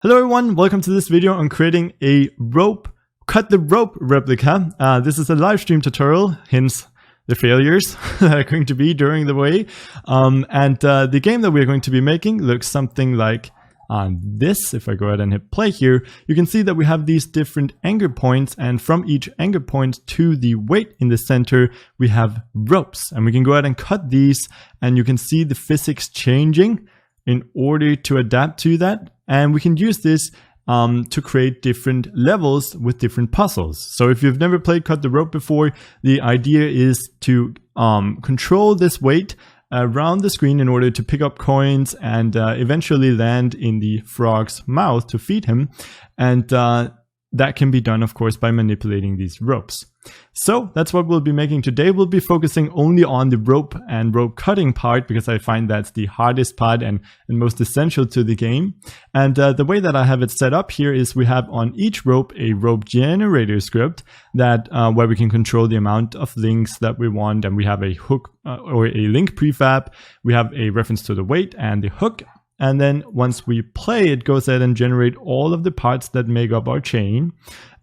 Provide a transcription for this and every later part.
Hello everyone, welcome to this video on creating a cut the rope replica. This is a live stream tutorial, hence the failures that are going to be during the way. The game that we're going to be making looks something like this. If I go ahead and hit play here, you can see that we have these different anchor points, and from each anchor point to the weight in the center, we have ropes. And we can go ahead and cut these, and you can see the physics changing in order to adapt to that. And we can use this to create different levels with different puzzles. So if you've never played Cut the Rope before, the idea is to control this weight around the screen in order to pick up coins and eventually land in the frog's mouth to feed him. And that can be done, of course, by manipulating these ropes. So that's what we'll be making today. We'll be focusing only on the rope and rope cutting part because I find that's the hardest part and most essential to the game. And the way that I have it set up here is we have on each rope a rope generator script that where we can control the amount of links that we want. And we have a hook or a link prefab. We have a reference to the weight and the hook. And then once we play, it goes ahead and generate all of the parts that make up our chain.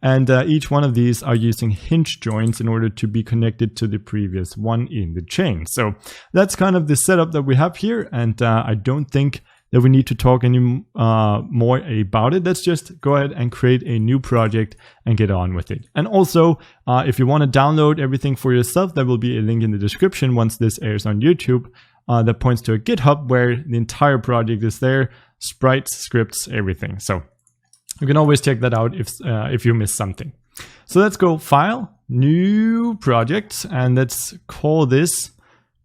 And each one of these are using hinge joints in order to be connected to the previous one in the chain. So that's kind of the setup that we have here. And I don't think that we need to talk any more about it. Let's just go ahead and create a new project and get on with it. And also, if you want to download everything for yourself, there will be a link in the description once this airs on YouTube. That points to a GitHub where the entire project is there, sprites, scripts, everything. So you can always check that out if you miss something. So let's go File, New Project, and let's call this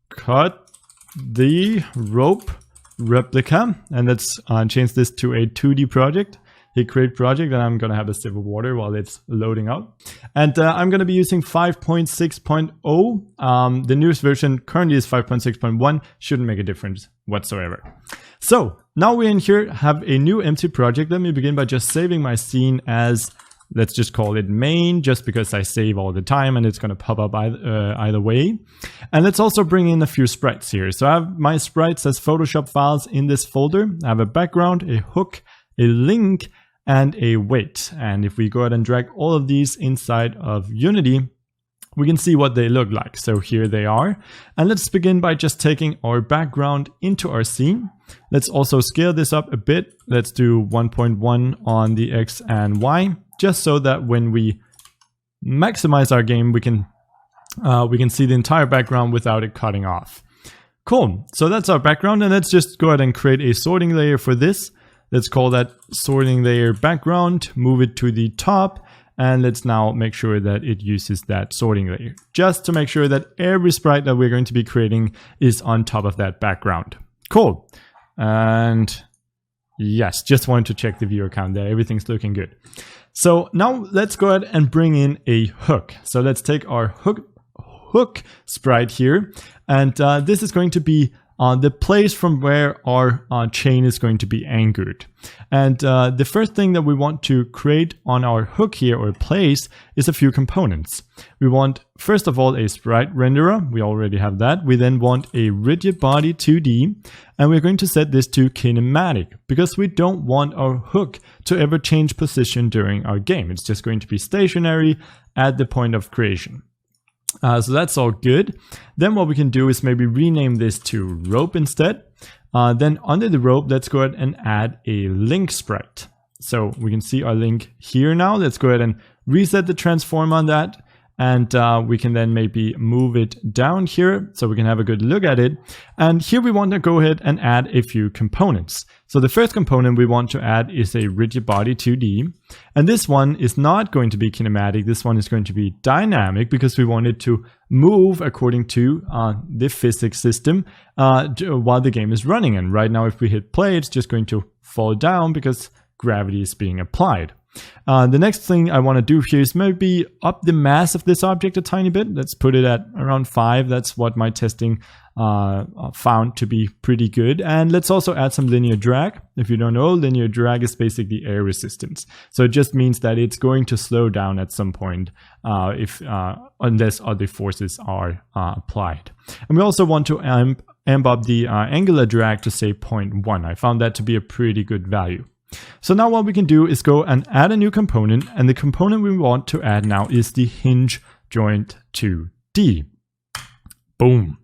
Cut the Rope Replica. And let's change this to a 2D project. Hit create project, and I'm going to have a sip of water while it's loading up. And I'm going to be using 5.6.0. The newest version currently is 5.6.1. Shouldn't make a difference whatsoever. So now we're in here, have a new empty project. Let me begin by just saving my scene as, let's just call it main, just because I save all the time and it's going to pop up either way. And let's also bring in a few sprites here. So I have my sprites as Photoshop files in this folder. I have a background, a hook, a link, and a weight. And if we go ahead and drag all of these inside of Unity, we can see what they look like. So here they are. And let's begin by just taking our background into our scene. Let's also scale this up a bit. Let's do 1.1 on the X and Y, just so that when we maximize our game, we can see the entire background without it cutting off. Cool. So that's our background. And let's just go ahead and create a sorting layer for this. Let's call that sorting layer background, move it to the top, and let's now make sure that it uses that sorting layer, just to make sure that every sprite that we're going to be creating is on top of that background. Cool. And yes, just wanted to check the viewer count there. Everything's looking good. So now let's go ahead and bring in a hook. So let's take our hook sprite here, and this is going to be the place from where our chain is going to be anchored. And the first thing that we want to create on our hook here, or place, is a few components. We want, first of all, a sprite renderer. We already have that. We then want a rigid body 2D, and we're going to set this to kinematic because we don't want our hook to ever change position during our game. It's just going to be stationary at the point of creation. So that's all good. Then what we can do is maybe rename this to rope instead. Then under the rope, let's go ahead and add a link sprite. So we can see our link here now. Let's go ahead and reset the transform on that. And we can then maybe move it down here so we can have a good look at it. And here we want to go ahead and add a few components. So the first component we want to add is a rigid body 2D. And this one is not going to be kinematic. This one is going to be dynamic because we want it to move according to the physics system while the game is running. And right now, if we hit play, it's just going to fall down because gravity is being applied. The next thing I want to do here is maybe up the mass of this object a tiny bit. Let's put it at around 5. That's what my testing found to be pretty good. And let's also add some linear drag. If you don't know, linear drag is basically air resistance. So it just means that it's going to slow down at some point unless other forces are applied. And we also want to amp up the angular drag to say 0.1. I found that to be a pretty good value. So now what we can do is go and add a new component, and the component we want to add now is the hinge joint 2D. Boom.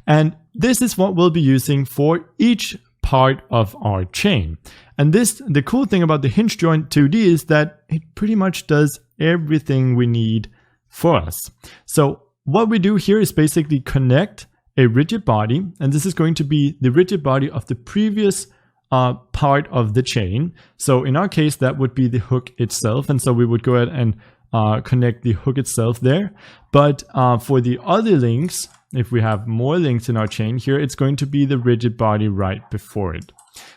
And this is what we'll be using for each part of our chain. And the cool thing about the hinge joint 2D is that it pretty much does everything we need for us. So what we do here is basically connect a rigid body, and this is going to be the rigid body of the previous part of the chain. So in our case, that would be the hook itself, and so we would go ahead and connect the hook itself there. But for the other links, if we have more links in our chain here, it's going to be the rigid body right before it.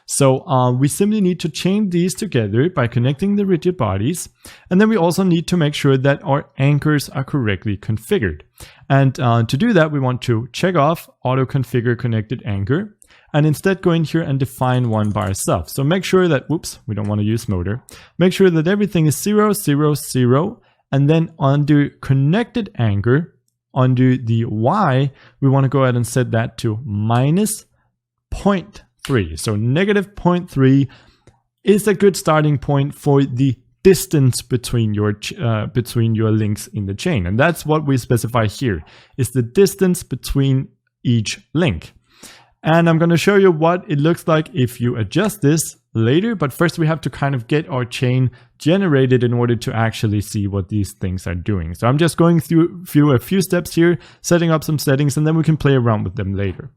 So we simply need to chain these together by connecting the rigid bodies. And then we also need to make sure that our anchors are correctly configured. And to do that, we want to check off auto configure connected anchor, and instead go in here and define one by ourselves. So make sure that, whoops, we don't want to use motor. Make sure that everything is 0, 0, 0. And then under connected anchor, under the Y, we want to go ahead and set that to minus 0.3. So negative 0.3 is a good starting point for the distance between your links in the chain. And that's what we specify here, is the distance between each link. And I'm going to show you what it looks like if you adjust this later, but first we have to kind of get our chain generated in order to actually see what these things are doing. So I'm just going through a few steps here, setting up some settings, and then we can play around with them later.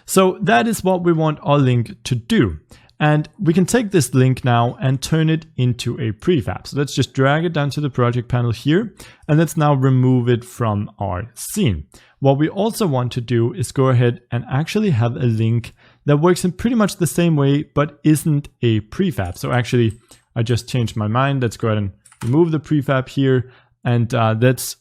So that is what we want our link to do. And we can take this link now and turn it into a prefab. So let's just drag it down to the project panel here, and let's now remove it from our scene. What we also want to do is go ahead and actually have a link that works in pretty much the same way, but isn't a prefab. So actually, I just changed my mind. Let's go ahead and remove the prefab here, and let's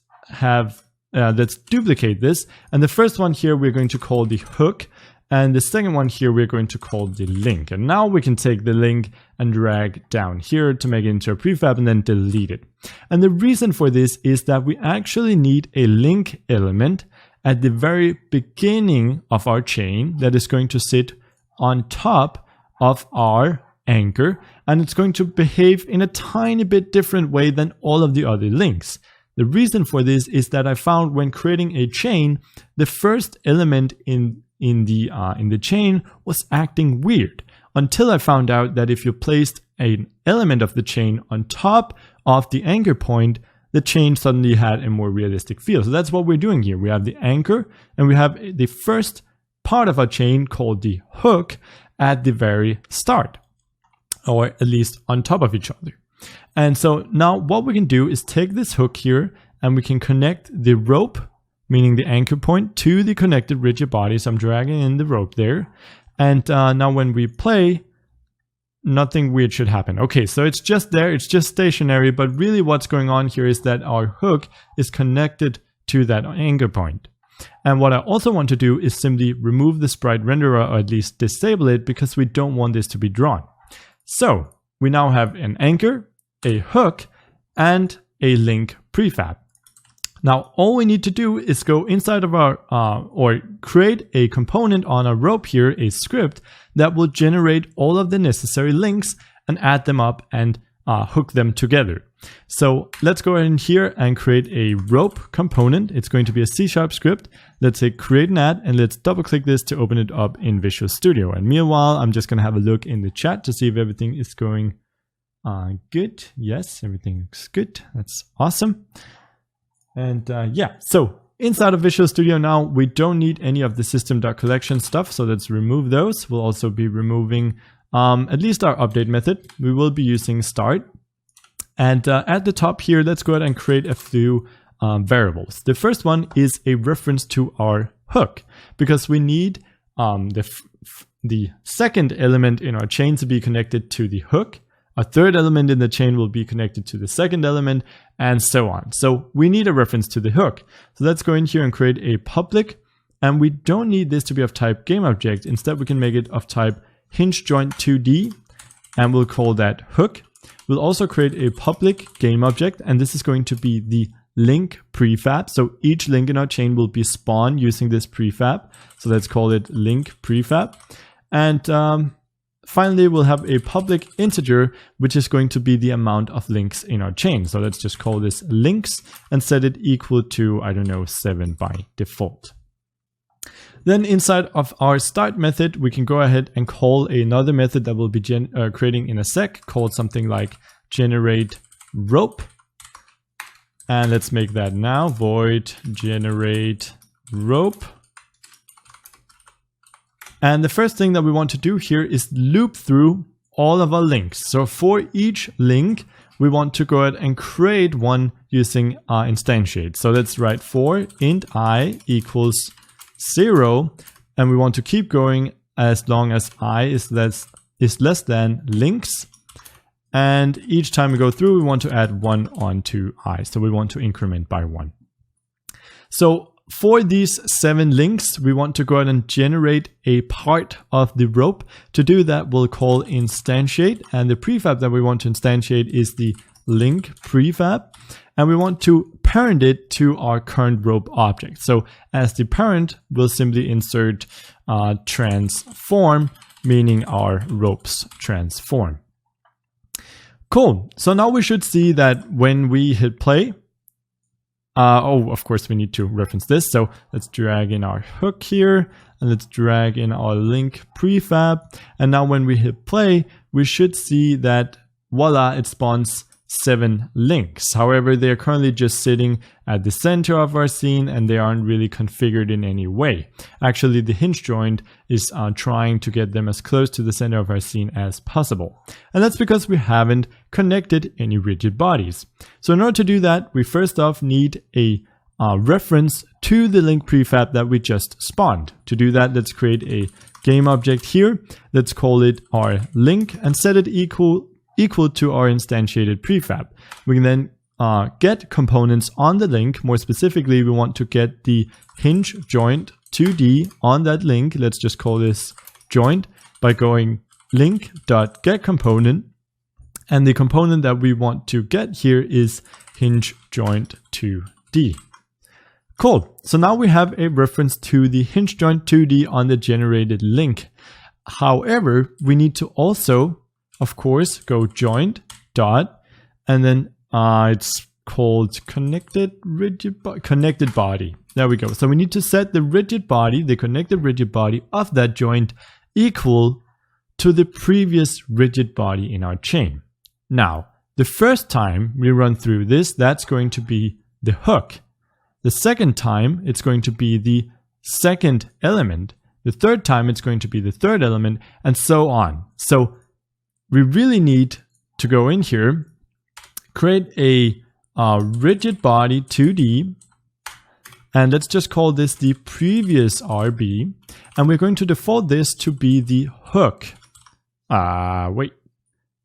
duplicate this. And the first one here, we're going to call the hook. And the second one here, we're going to call the link. And now we can take the link and drag down here to make it into a prefab and then delete it. And the reason for this is that we actually need a link element at the very beginning of our chain that is going to sit on top of our anchor. And it's going to behave in a tiny bit different way than all of the other links. The reason for this is that I found when creating a chain, the first element in the chain was acting weird, until I found out that if you placed an element of the chain on top of the anchor point, the chain suddenly had a more realistic feel. So that's what we're doing here. We have the anchor, and we have the first part of our chain called the hook at the very start, or at least on top of each other. And so now what we can do is take this hook here, and we can connect the rope, meaning the anchor point, to the connected rigid body. So I'm dragging in the rope there. And now when we play, nothing weird should happen. Okay, so it's just there, it's just stationary, but really what's going on here is that our hook is connected to that anchor point. And what I also want to do is simply remove the sprite renderer, or at least disable it, because we don't want this to be drawn. So we now have an anchor, a hook, and a link prefab. Now, all we need to do is go inside of our, or create a component on our rope here, a script that will generate all of the necessary links and add them up and hook them together. So let's go ahead in here and create a rope component. It's going to be a C# script. Let's say create an add, and let's double click this to open it up in Visual Studio. And meanwhile, I'm just going to have a look in the chat to see if everything is going good. Yes, everything looks good. That's awesome. And yeah, so inside of Visual Studio now, we don't need any of the system.collection stuff. So let's remove those. We'll also be removing at least our update method. We will be using start. And at the top here, let's go ahead and create a few variables. The first one is a reference to our hook, because we need the second element in our chain to be connected to the hook. A third element in the chain will be connected to the second element, and so on. So we need a reference to the hook. So let's go in here and create a public, and we don't need this to be of type GameObject. Instead, we can make it of type hinge_joint2D, and we'll call that hook. We'll also create a public GameObject, and this is going to be the link prefab. So each link in our chain will be spawned using this prefab. So let's call it link prefab. And finally, we'll have a public integer, which is going to be the amount of links in our chain. So let's just call this links and set it equal to, I don't know, 7 by default. Then inside of our start method, we can go ahead and call another method that we'll be creating in a sec, called something like generate rope. And let's make that now, void generate rope. And the first thing that we want to do here is loop through all of our links. So for each link, we want to go ahead and create one using instantiate. So let's write for int I equals 0, and we want to keep going as long as I is less than links. And each time we go through, we want to add 1 onto I. So we want to increment by 1. So for these 7 links, we want to go ahead and generate a part of the rope. To do that, we'll call instantiate, and the prefab that we want to instantiate is the link prefab, and we want to parent it to our current rope object. So as the parent, we'll simply insert transform, meaning our ropes transform. Cool. So now we should see that when we hit play, of course, we need to reference this. So let's drag in our hook here, and let's drag in our link prefab. And now when we hit play, we should see that voila, it spawns 7 links. However, they are currently just sitting at the center of our scene, and they aren't really configured in any way. Actually, the hinge joint is trying to get them as close to the center of our scene as possible. And that's because we haven't connected any rigid bodies. So in order to do that, we first off need a reference to the link prefab that we just spawned. To do that, let's create a game object here. Let's call it our link and set it equal to our instantiated prefab. We can then get components on the link. More specifically, we want to get the hinge joint 2D on that link. Let's just call this joint by going link.getComponent. And the component that we want to get here is hinge joint 2D. Cool. So now we have a reference to the hinge joint 2D on the generated link. However, we need to also, of course, go joint dot, and then it's called connected body. There we go. So we need to set the rigid body, the connected rigid body of that joint equal to the previous rigid body in our chain. Now, the first time we run through this, that's going to be the hook. The second time, it's going to be the second element. The third time, it's going to be the third element, and so on. So we really need to go in here, create a rigid body 2D, and let's just call this the previous RB, and we're going to default this to be the hook. Wait.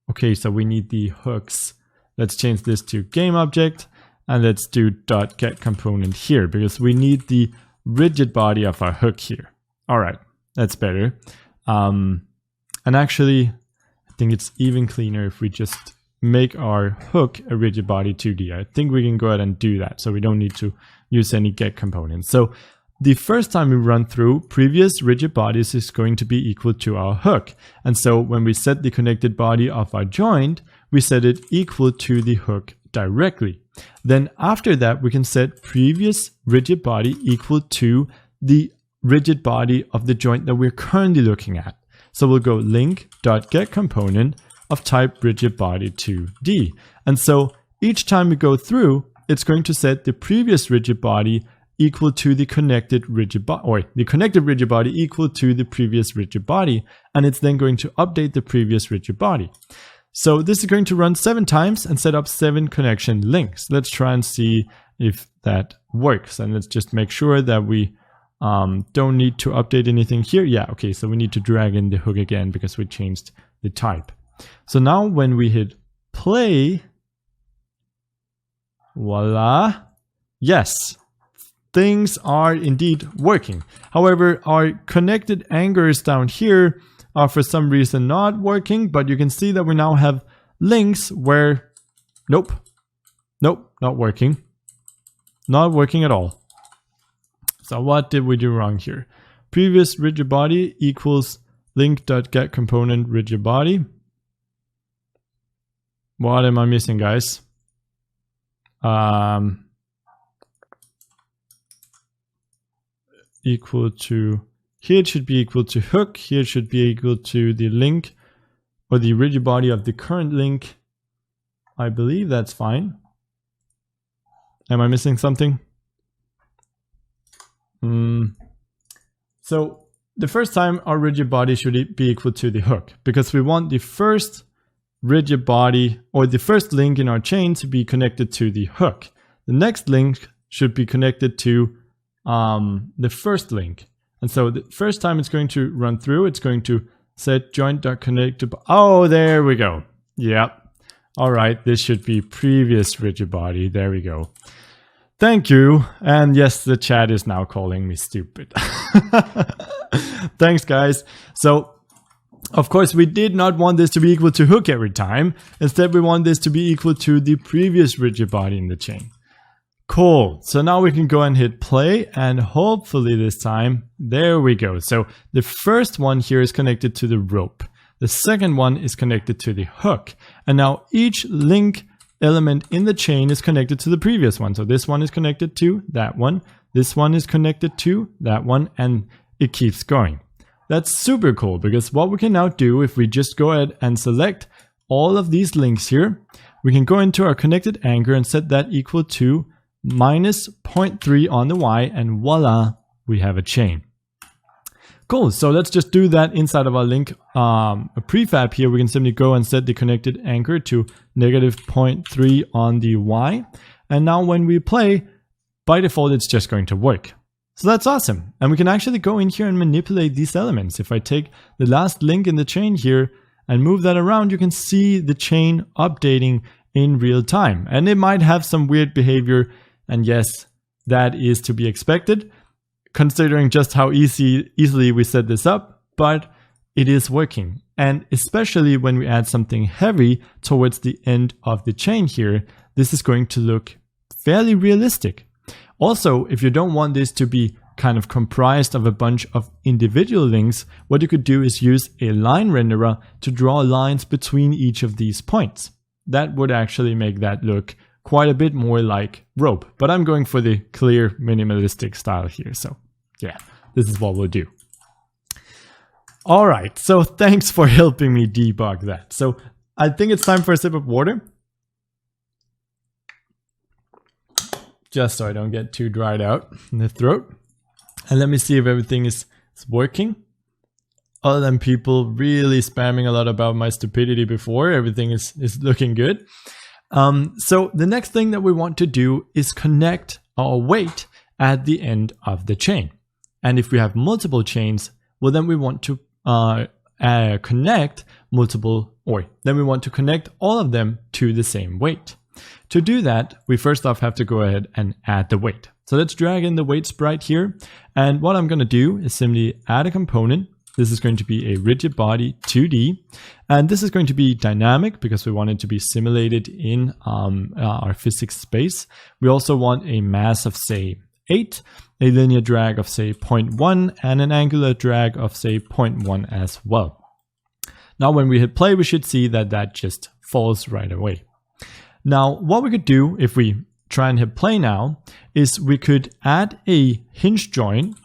Okay, so we need the hooks. Let's change this to game object, and let's do .getComponent here, because we need the rigid body of our hook here. All right, that's better. And actually, I think it's even cleaner if we just make our hook a rigid body 2D. I think we can go ahead and do that, so we don't need to use any get components. So the first time we run through, previous rigid bodies is going to be equal to our hook. And so when we set the connected body of our joint, we set it equal to the hook directly. Then after that, we can set previous rigid body equal to the rigid body of the joint that we're currently looking at. So we'll go link.getComponent of type rigid body 2D. And so each time we go through, it's going to set the previous rigid body equal to the connected rigid body, or the connected rigid body equal to the previous rigid body, and it's then going to update the previous rigid body. So this is going to run 7 times and set up 7 connection links. Let's try and see if that works, and let's just make sure that we don't need to update anything here. Yeah, okay, so we need to drag in the hook again because we changed the type. So now when we hit play, voila, yes, things are indeed working. However, our connected anchors down here are for some reason not working, but you can see that we now have links where, nope, not working. Not working at all. So what did we do wrong here? Previous rigid body equals link.getComponent rigid body. What am I missing, guys? Equal to, here it should be equal to hook, here it should be equal to the link or the rigid body of the current link. I believe that's fine. Am I missing something? So the first time our rigid body should be equal to the hook, because we want the first rigid body or the first link in our chain to be connected to the hook. The next link should be connected to the first link. And so the first time it's going to run through, it's going to set joint.connect to, oh, there we go. Yep. All right, this should be previous rigid body. There we go. Thank you. And yes, the chat is now calling me stupid. Thanks, guys. So, of course, we did not want this to be equal to hook every time. Instead, we want this to be equal to the previous rigid body in the chain. Cool. So now we can go and hit play, and hopefully this time, there we go. So the first one here is connected to the rope. The second one is connected to the hook. And now each link element in the chain is connected to the previous one. So this one is connected to that one. This one is connected to that one, and it keeps going. That's super cool, because what we can now do, if we just go ahead and select all of these links here, we can go into our connected anchor and set that equal to minus 0.3 on the Y, and voila, we have a chain. Cool, so let's just do that inside of our link prefab here. We can simply go and set the connected anchor to negative 0.3 on the Y. And now when we play, by default, it's just going to work. So that's awesome. And we can actually go in here and manipulate these elements. If I take the last link in the chain here and move that around, you can see the chain updating in real time. And it might have some weird behavior. And yes, that is to be expected, considering just how easily we set this up, but it is working. And especially when we add something heavy towards the end of the chain here, this is going to look fairly realistic. Also, if you don't want this to be kind of comprised of a bunch of individual links, what you could do is use a line renderer to draw lines between each of these points. That would actually make that look quite a bit more like rope, but I'm going for the clear minimalistic style here. So yeah, this is what we'll do. All right, so thanks for helping me debug that. So I think it's time for a sip of water, just so I don't get too dried out in the throat. And let me see if everything is working. Other than people really spamming a lot about my stupidity before, everything is looking good. So the next thing that we want to do is connect our weight at the end of the chain. And if we have multiple chains, well, then we want to connect all of them to the same weight. To do that, we first off have to go ahead and add the weight. So let's drag in the weight sprite here. And what I'm going to do is simply add a component. This is going to be a rigid body 2D. And this is going to be dynamic because we want it to be simulated in our physics space. We also want a mass of, say, 8, a linear drag of, say, 0.1, and an angular drag of, say, 0.1 as well. Now, when we hit play, we should see that that just falls right away. Now, what we could do if we try and hit play now is we could add a hinge joint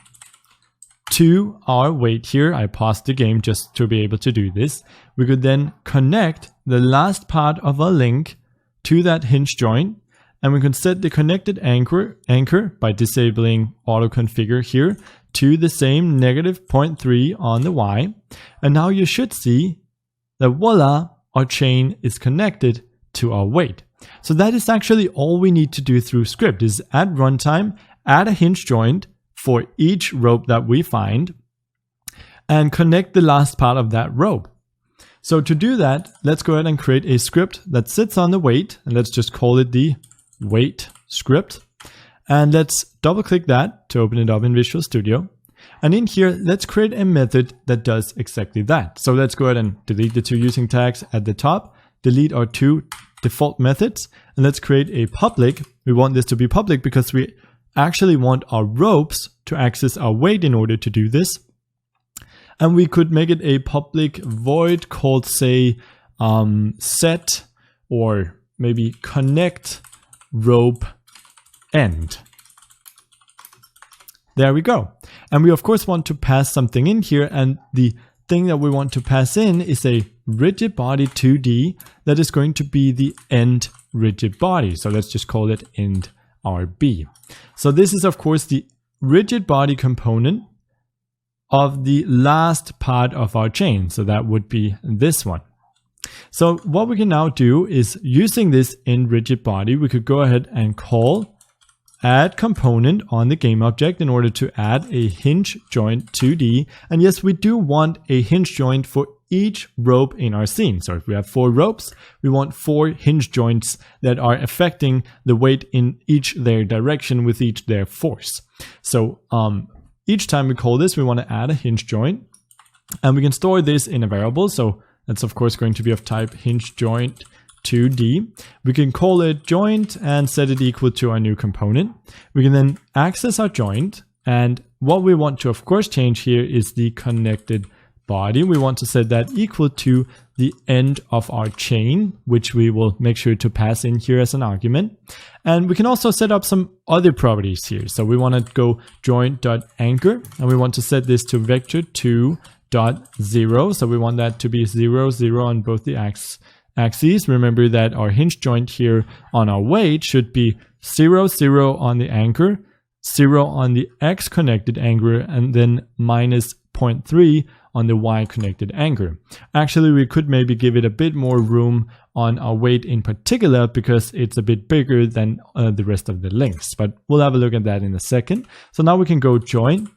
to our weight here. I paused the game just to be able to do this. We could then connect the last part of our link to that hinge joint, and we can set the connected anchor by disabling auto configure here to the same negative 0.3 on the Y. And now you should see that voila, our chain is connected to our weight. So that is actually all we need to do through script, is at runtime, add a hinge joint for each rope that we find and connect the last part of that rope. So to do that, let's go ahead and create a script that sits on the weight, and let's just call it the weight script. And let's double click that to open it up in Visual Studio. And in here, let's create a method that does exactly that. So let's go ahead and delete the two using tags at the top, delete our two default methods, and let's create a public. We want this to be public because we actually want our ropes to access our weight in order to do this. And we could make it a public void called, say, set or maybe connect rope end. There we go. And we of course want to pass something in here, and the thing that we want to pass in is a rigid body 2D that is going to be the end rigid body. So let's just call it end RB. So this is of course the rigid body component of the last part of our chain. So that would be this one. So what we can now do is, using this end rigid body, we could go ahead and call add component on the game object in order to add a hinge joint 2D. And yes, we do want a hinge joint for each rope in our scene. So if we have 4 ropes, we want 4 hinge joints that are affecting the weight in each their direction with each their force. So each time we call this, we want to add a hinge joint, and we can store this in a variable. So that's of course going to be of type hinge joint 2D. We can call it joint and set it equal to our new component. We can then access our joint, and what we want to of course change here is the connected body. We want to set that equal to the end of our chain, which we will make sure to pass in here as an argument. And we can also set up some other properties here. So we want to go joint.anchor, and we want to set this to vector2.0. So we want that to be 0, 0 on both the axes. Remember that our hinge joint here on our weight should be 0, 0 on the anchor, 0 on the X connected anchor, and then minus 0.3 on the Y connected anchor. Actually, we could maybe give it a bit more room on our weight in particular, because it's a bit bigger than the rest of the links, but we'll have a look at that in a second. So now we can go joint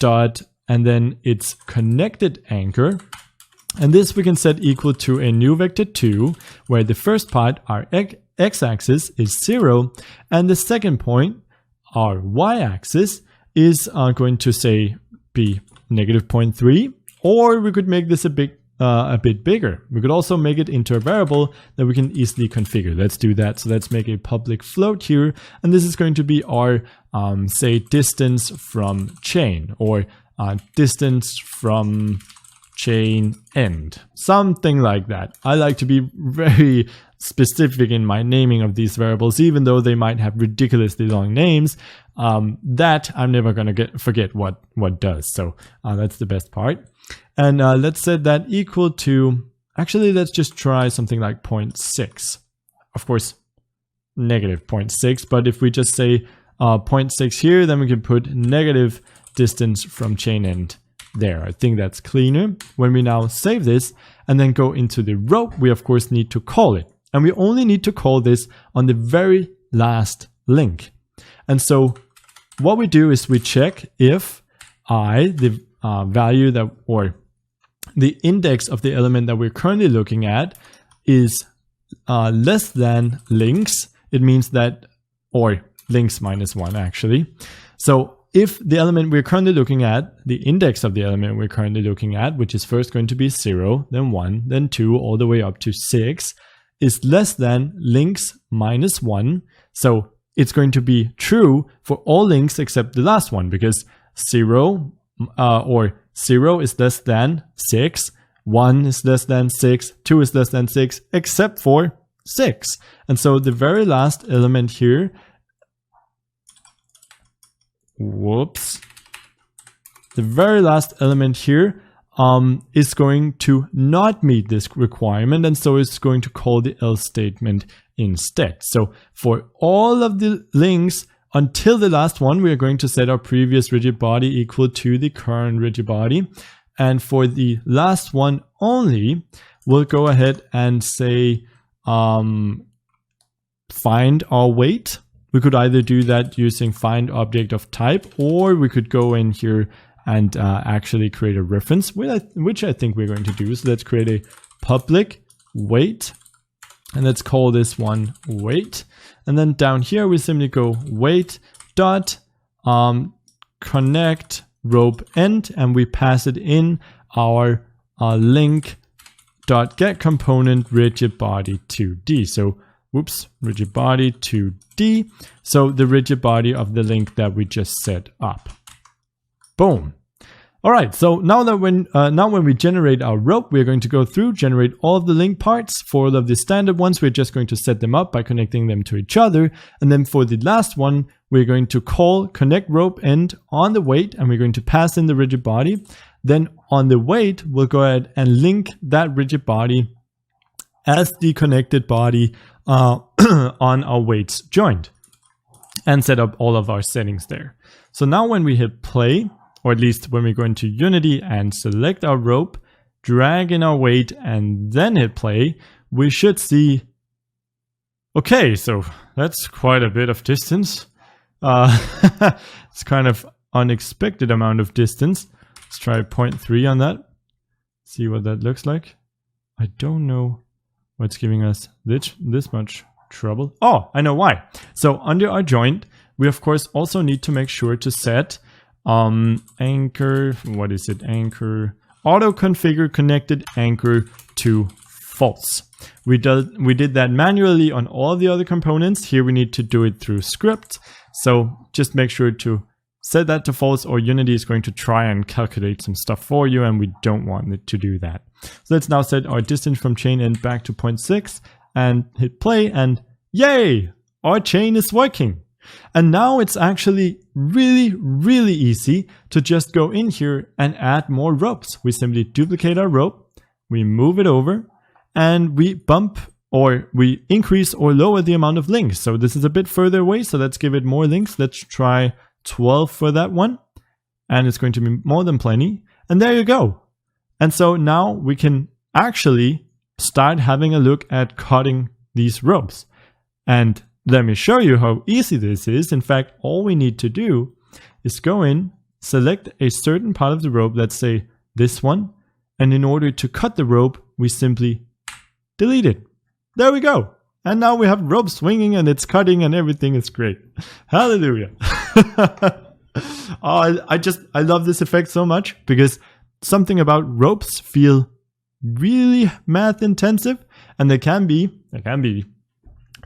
dot, and then it's connected anchor. And this we can set equal to a new vector 2, where the first part, our x-axis, is 0, and the second point, our y-axis, is going to say be negative 0.3, or we could make this a bit bigger. We could also make it into a variable that we can easily configure. Let's do that. So let's make a public float here, and this is going to be our say distance from chain, or distance from chain end, something like that. I like to be very specific in my naming of these variables, even though they might have ridiculously long names. That I'm never going to forget what does. So that's the best part. And let's set that equal to, actually let's just try something like 0.6. Of course, negative 0.6, but if we just say 0.6 here, then we can put negative distance from chain end there. I think that's cleaner. When we now save this and then go into the rope, we of course need to call it. And we only need to call this on the very last link. And so what we do is we check if the value that, or the index of the element that we're currently looking at is less than links. It means that, or links minus 1 actually. So if the element we're currently looking at, the index of the element we're currently looking at, which is first going to be 0, then 1, then 2, all the way up to 6, is less than links minus 1. So it's going to be true for all links except the last one, because 0 is less than 6, 1 is less than 6, 2 is less than 6, except for 6. And so the very last element here, the very last element here is going to not meet this requirement, and so it's going to call the else statement instead. So for all of the links until the last one, we are going to set our previous rigid body equal to the current rigid body. And for the last one only, we'll go ahead and say find our weight. We could either do that using find object of type, or we could go in here and actually create a reference, which I think we're going to do. So let's create a public weight, and let's call this one weight. And then down here, we simply go weight dot connect rope end, and we pass it in our link dot get component rigid body 2D. So rigid body 2D. So the rigid body of the link that we just set up. Boom. All right, so now when we generate our rope, we're going to go through, generate all of the link parts. For all of the standard ones, we're just going to set them up by connecting them to each other. And then for the last one, we're going to call connect rope end on the weight, and we're going to pass in the rigid body. Then on the weight, we'll go ahead and link that rigid body as the connected body on our weights joint, and set up all of our settings there. So now when we hit play, or at least when we go into Unity and select our rope, drag in our weight, and then hit play, we should see, okay, so that's quite a bit of distance. It's kind of unexpected amount of distance. Let's try 0.3 on that. See what that looks like. I don't know what's giving us this much trouble. Oh, I know why. So under our joint, we of course also need to make sure to set anchor, what is it? Anchor, auto configure connected anchor to false. We did that manually on all the other components. Here we need to do it through script. So just make sure to set that to false, or Unity is going to try and calculate some stuff for you, and we don't want it to do that. So let's now set our distance from chain end back to 0.6 and hit play, and yay! Our chain is working. And now it's actually really easy to just go in here and add more ropes. We simply duplicate our rope, we move it over, and we bump or we increase or lower the amount of links. So this is a bit further away, so let's give it more links. Let's try 12 for that one, and it's going to be more than plenty. And there you go. And so now we can actually start having a look at cutting these ropes. And let me show you how easy this is. In fact, all we need to do is go in, select a certain part of the rope, let's say this one, and in order to cut the rope, we simply delete it. There we go. And now we have rope swinging and it's cutting and everything is great. Hallelujah. I love this effect so much, because something about ropes feel really math intensive, and they can be,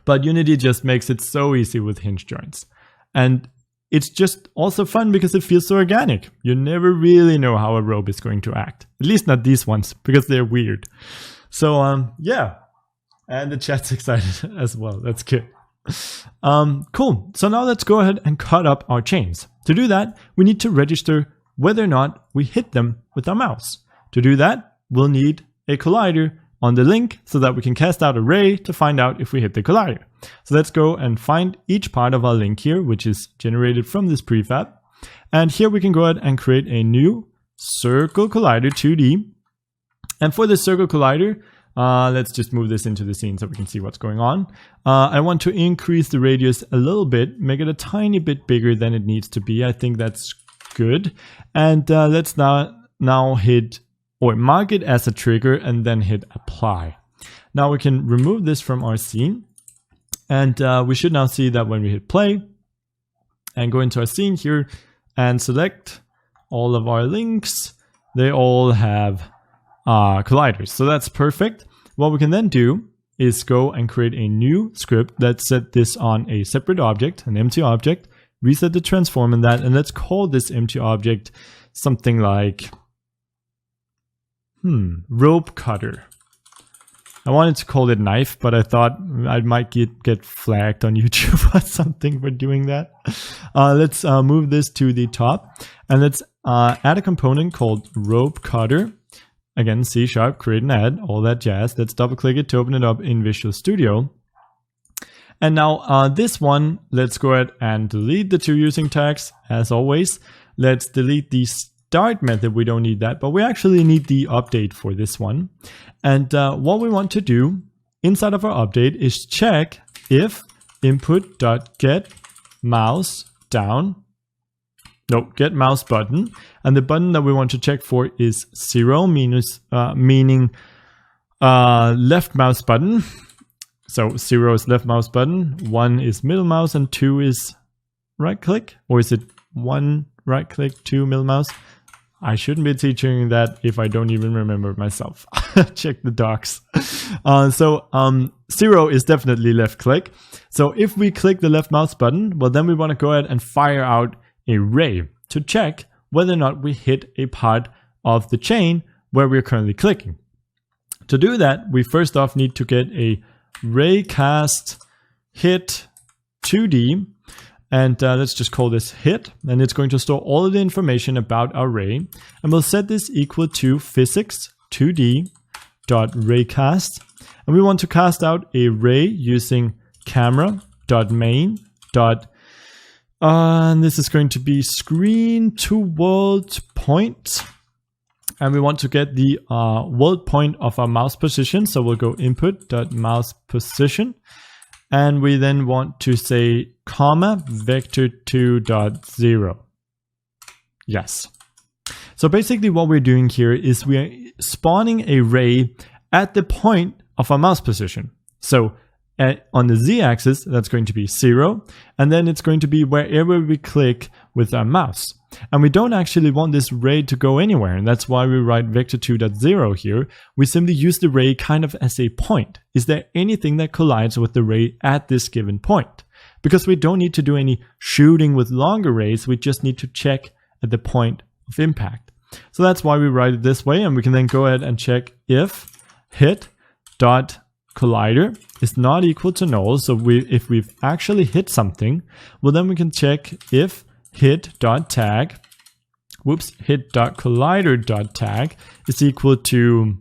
but Unity just makes it so easy with hinge joints. And it's just also fun because it feels so organic. You never really know how a rope is going to act. At least not these ones, because they're weird. So yeah, and the chat's excited as well. That's good. Cool. So now let's go ahead and cut up our chains. To do that, we need to register whether or not we hit them with our mouse. To do that, we'll need a collider on the link so that we can cast out a ray to find out if we hit the collider. So let's go and find each part of our link here, which is generated from this prefab. And here we can go ahead and create a new circle collider 2D. And for the circle collider, let's just move this into the scene so we can see what's going on. I want to increase the radius a little bit, make it a tiny bit bigger than it needs to be. I think that's good. And let's now hit or mark it as a trigger and then hit apply. Now we can remove this from our scene, and we should now see that when we hit play and go into our scene here and select all of our links, they all have colliders. So that's perfect. What we can then do is go and create a new script. Let's set this on a separate object, an empty object, reset the transform in that, and let's call this empty object something like rope cutter. I wanted to call it knife, but I thought I might get flagged on YouTube or something for doing that. Let's move this to the top, and let's add a component called rope cutter. Again, C#, create and add, all that jazz. Let's double click it to open it up in Visual Studio. And now this one, let's go ahead and delete the two using tags as always. Let's delete the start method, we don't need that, but we actually need the update for this one. And what we want to do inside of our update is check if input.get mouse down, get mouse button, and the button that we want to check for is 0, meaning left mouse button. So 0 is left mouse button, 1 is middle mouse, and 2 is right click, or is it 1 right click, 2 middle mouse? I shouldn't be teaching that if I don't even remember myself. Check the docs. 0 is definitely left click. So if we click the left mouse button, well, then we want to go ahead and fire out a ray to check whether or not we hit a part of the chain where we're currently clicking. To do that, we first off need to get a raycast hit 2D, and let's just call this hit, and it's going to store all of the information about our ray, and we'll set this equal to physics 2D dot raycast, and we want to cast out a ray using camera dot main dot and this is going to be screen to world point, and we want to get the world point of our mouse position, so we'll go input dot mouse position, and we then want to say comma vector 2 dot 0. Yes. So basically what we're doing here is we are spawning a ray at the point of our mouse position. So on the z-axis, that's going to be 0, and then it's going to be wherever we click with our mouse. And we don't actually want this ray to go anywhere, and that's why we write vector 2.0 here. We simply use the ray kind of as a point. Is there anything that collides with the ray at this given point? Because we don't need to do any shooting with longer rays, we just need to check at the point of impact. So that's why we write it this way, and we can then go ahead and check if hit dot collider is not equal to null. So if we've actually hit something, well then we can check if hit dot tag, hit dot collider dot tag is equal to,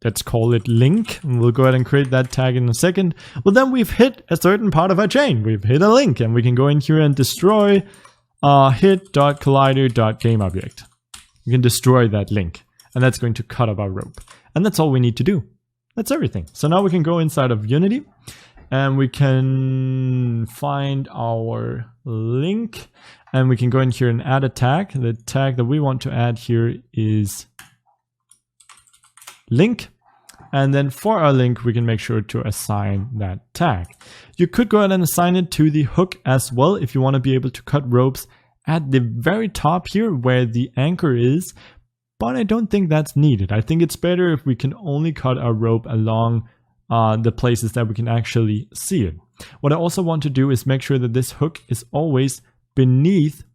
let's call it link, and we'll go ahead and create that tag in a second. Well then we've hit a certain part of our chain, we've hit a link, and we can go in here and destroy hit dot collider dot game object. We can destroy that link, and that's going to cut up our rope, and that's all we need to do. That's everything. So now we can go inside of Unity, and we can find our link, and we can go in here and add a tag. The tag that we want to add here is link, and then for our link we can make sure to assign that tag. You could go ahead and assign it to the hook as well if you want to be able to cut ropes at the very top here where the anchor is, but I don't think that's needed. I think it's better if we can only cut our rope along the places that we can actually see it. What I also want to do is make sure that this hook is always beneath.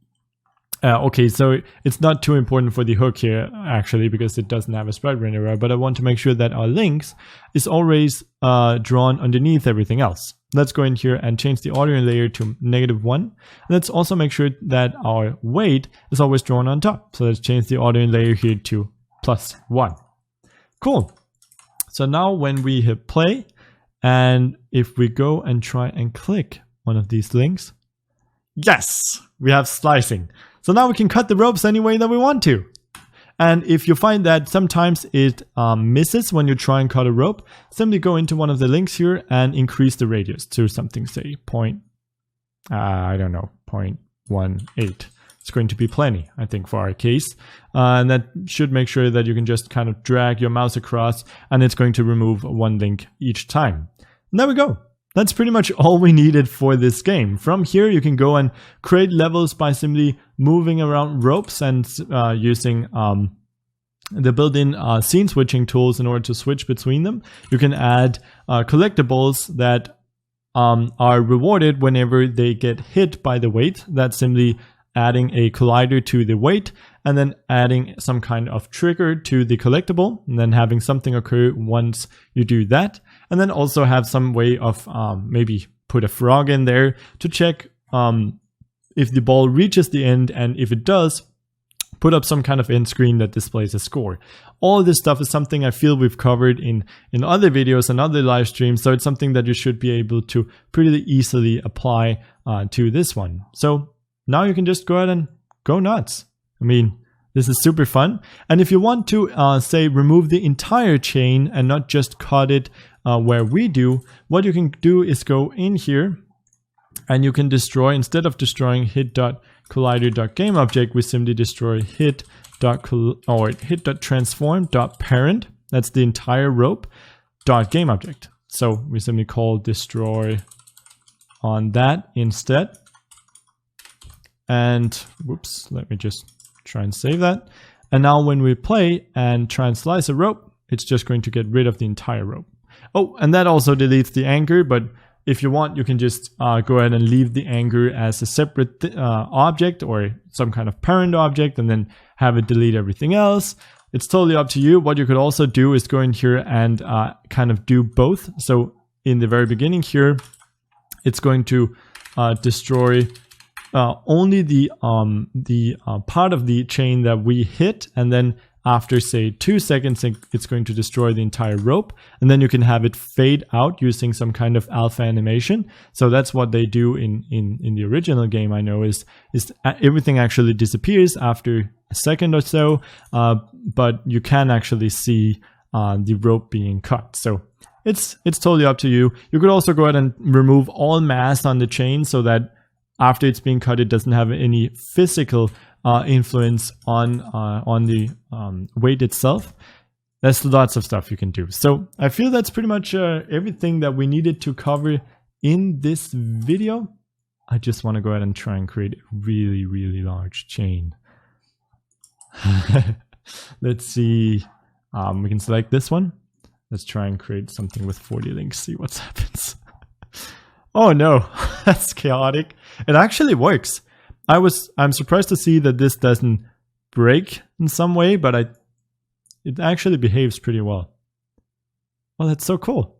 Okay, so it's not too important for the hook here actually, because it doesn't have a sprite renderer, but I want to make sure that our links is always drawn underneath everything else. Let's go in here and change the audio layer to -1. And let's also make sure that our weight is always drawn on top. So let's change the audio layer here to +1. Cool. So now when we hit play, and if we go and try and click one of these links, yes, we have slicing. So now we can cut the ropes any way that we want to. And if you find that sometimes it misses when you try and cut a rope, simply go into one of the links here and increase the radius to something, say, I don't know, 0.18. It's going to be plenty, I think, for our case. And that should make sure that you can just kind of drag your mouse across, and it's going to remove one link each time. And there we go. That's pretty much all we needed for this game. From here, you can go and create levels by simply moving around ropes and using the built-in scene switching tools in order to switch between them. You can add collectibles that are rewarded whenever they get hit by the weight. That's simply adding a collider to the weight, and then adding some kind of trigger to the collectible, and then having something occur once you do that. And then also have some way of maybe put a frog in there to check if the ball reaches the end, and if it does, put up some kind of end screen that displays a score. All of this stuff is something I feel we've covered in other videos and other live streams, so it's something that you should be able to pretty easily apply to this one. So now you can just go ahead and go nuts. I mean, this is super fun. And if you want to, say, remove the entire chain and not just cut it where we do, what you can do is go in here and you can destroy, instead of destroying hit.collider.gameObject, we simply destroy hit.transform.parent. That's the entire rope .gameObject. So we simply call destroy on that instead. And whoops, let me just try and save that. And now when we play and try and slice a rope, it's just going to get rid of the entire rope. Oh, and that also deletes the anchor, but if you want, you can just go ahead and leave the anchor as a separate object or some kind of parent object and then have it delete everything else. It's totally up to you. What you could also do is go in here and kind of do both. So in the very beginning here, it's going to destroy only the part of the chain that we hit, and then after say 2 seconds, it's going to destroy the entire rope, and then you can have it fade out using some kind of alpha animation. So that's what they do in the original game. I know is everything actually disappears after a second or so, but you can actually see the rope being cut. So it's totally up to you. You could also go ahead and remove all mass on the chain so that after it's being cut, it doesn't have any physical influence on the weight itself. There's lots of stuff you can do. So I feel that's pretty much everything that we needed to cover in this video. I just want to go ahead and try and create a really, really large chain. Let's see. We can select this one. Let's try and create something with 40 links, see what happens. Oh no, that's chaotic. It actually works. I'm surprised to see that this doesn't break in some way, but it actually behaves pretty well. Oh, that's so cool.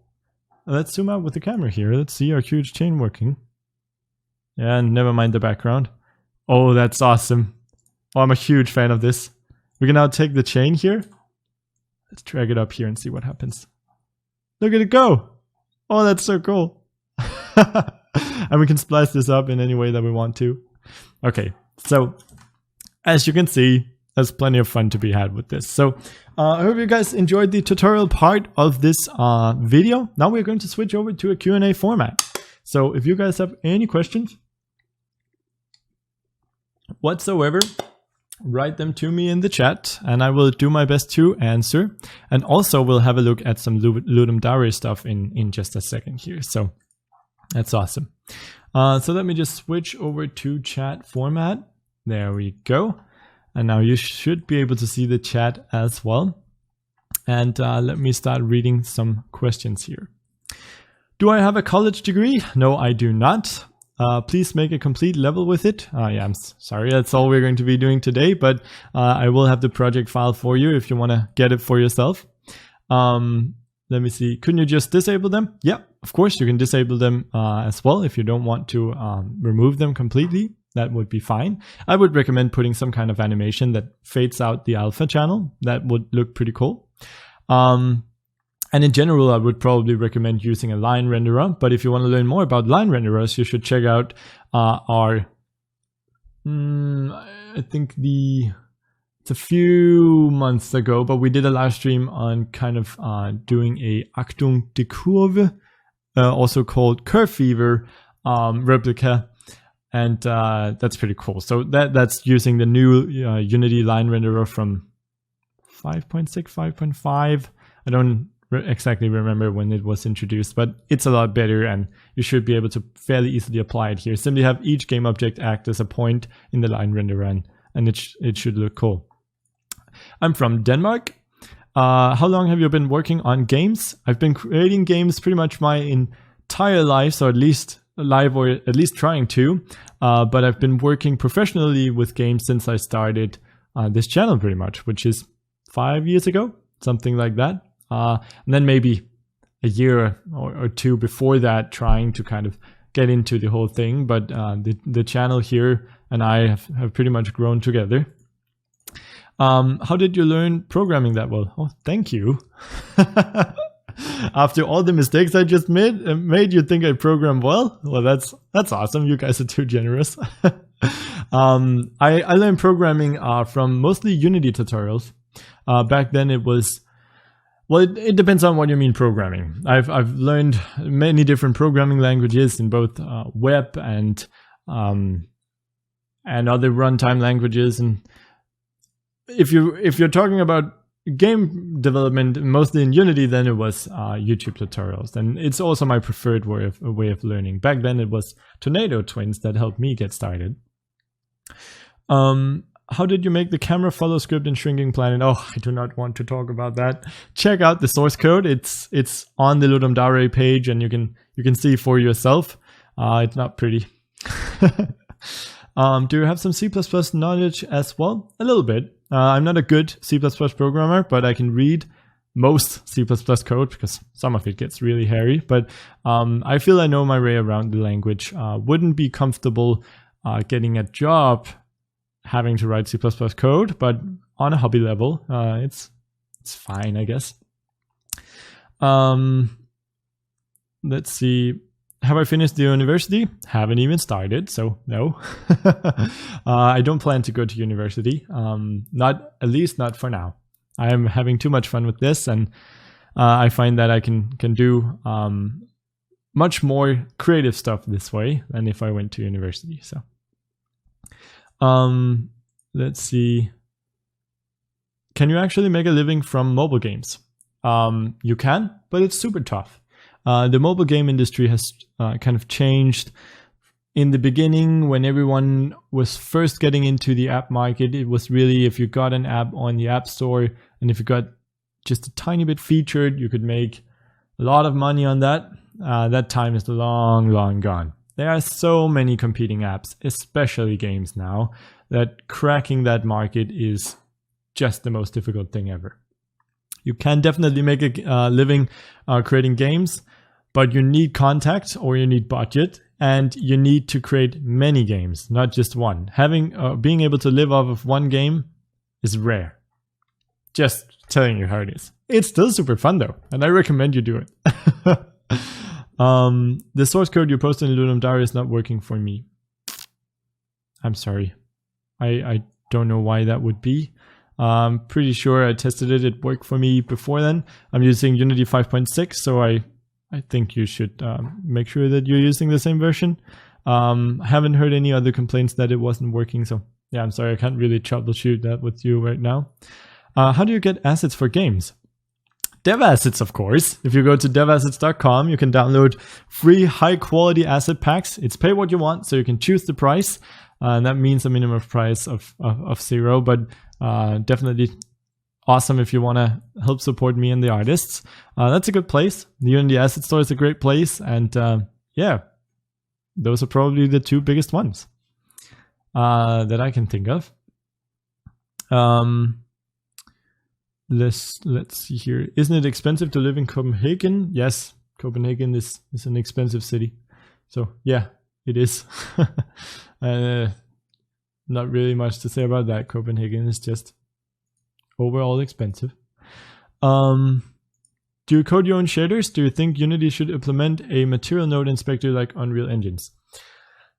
Let's zoom out with the camera here. Let's see our huge chain working. Yeah, and never mind the background. Oh, that's awesome. Oh, I'm a huge fan of this. We can now take the chain here. Let's drag it up here and see what happens. Look at it go. Oh, that's so cool. And we can splice this up in any way that we want to. Okay, so as you can see, there's plenty of fun to be had with this. So I hope you guys enjoyed the tutorial part of this video. Now we're going to switch over to a Q&A format. So if you guys have any questions whatsoever, write them to me in the chat and I will do my best to answer. And also we'll have a look at some Ludum Dare stuff in just a second here. So that's awesome. So let me just switch over to chat format. There we go. And now you should be able to see the chat as well. And let me start reading some questions here. Do I have a college degree? No, I do not. Please make a complete level with it. Yeah, I'm sorry, that's all we're going to be doing today, but I will have the project file for you if you want to get it for yourself. Let me see. Couldn't you just disable them? Yeah, of course you can disable them as well if you don't want to remove them completely. That would be fine. I would recommend putting some kind of animation that fades out the alpha channel. That would look pretty cool. And in general, I would probably recommend using a line renderer. But if you want to learn more about line renderers, you should check out our, I think it's a few months ago, but we did a live stream on kind of doing a Achtung die Kurve, also called Curve Fever replica. And that's pretty cool. So that's using the new Unity line renderer from 5.6, 5.5. I don't exactly remember when it was introduced, but it's a lot better and you should be able to fairly easily apply it here. Simply have each game object act as a point in the line renderer and it should look cool. I'm from Denmark. How long have you been working on games? I've been creating games pretty much my entire life, so at least live or at least trying to, but I've been working professionally with games since I started this channel pretty much, which is 5 years ago, something like that. And then maybe a year or two before that, trying to kind of get into the whole thing. But the channel here and I have pretty much grown together. How did you learn programming that well? Oh, thank you. After all the mistakes I just made you think I program well? Well, that's awesome. You guys are too generous. I learned programming from mostly Unity tutorials. Back then it was, well, it depends on what you mean programming. I've learned many different programming languages in both web and other runtime languages. And if you're talking about game development, mostly in Unity, then it was YouTube tutorials, and it's also my preferred way of learning. Back then, it was Tornado Twins that helped me get started. How did you make the camera follow script in Shrinking Planet? Oh, I do not want to talk about that. Check out the source code. It's on the Ludum Dare page, and you can see for yourself. It's not pretty. Do you have some C++ knowledge as well? A little bit. I'm not a good C++ programmer, but I can read most C++ code because some of it gets really hairy. But I feel I know my way around the language. Wouldn't be comfortable getting a job having to write C++ code, but on a hobby level, it's fine, I guess. Let's see. Have I finished the university? Haven't even started, so no. I don't plan to go to university. At least not for now. I am having too much fun with this, and I find that I can do much more creative stuff this way than if I went to university. So. Let's see. Can you actually make a living from mobile games? You can, but it's super tough. The mobile game industry has kind of changed. In the beginning, when everyone was first getting into the app market, it was really if you got an app on the App Store and if you got just a tiny bit featured, you could make a lot of money on that. That time is long, long gone. There are so many competing apps, especially games now, that cracking that market is just the most difficult thing ever. You can definitely make a living creating games, but you need contact or you need budget, and you need to create many games, not just one. Being able to live off of one game is rare. Just telling you how it is. It's still super fun though, and I recommend you do it. The source code you posted in Ludum Dare is not working for me. I'm sorry. I don't know why that would be. I'm pretty sure I tested it. It worked for me before then. I'm using Unity 5.6, so I think you should make sure that you're using the same version. I haven't heard any other complaints that it wasn't working, so yeah, I'm sorry. I can't really troubleshoot that with you right now. How do you get assets for games? Dev assets, of course. If you go to devassets.com, you can download free high-quality asset packs. It's pay what you want, so you can choose the price. And that means a minimum price of 0, but definitely awesome if you want to help support me and the artists. That's a good place. The Unity Asset Store is a great place, and yeah, those are probably the two biggest ones that I can think of. Let's see here. Isn't it expensive to live in Copenhagen? Yes, Copenhagen is an expensive city. So yeah, it is. Not really much to say about that. Copenhagen is just overall expensive. Do you code your own shaders? Do you think Unity should implement a material node inspector like Unreal Engines?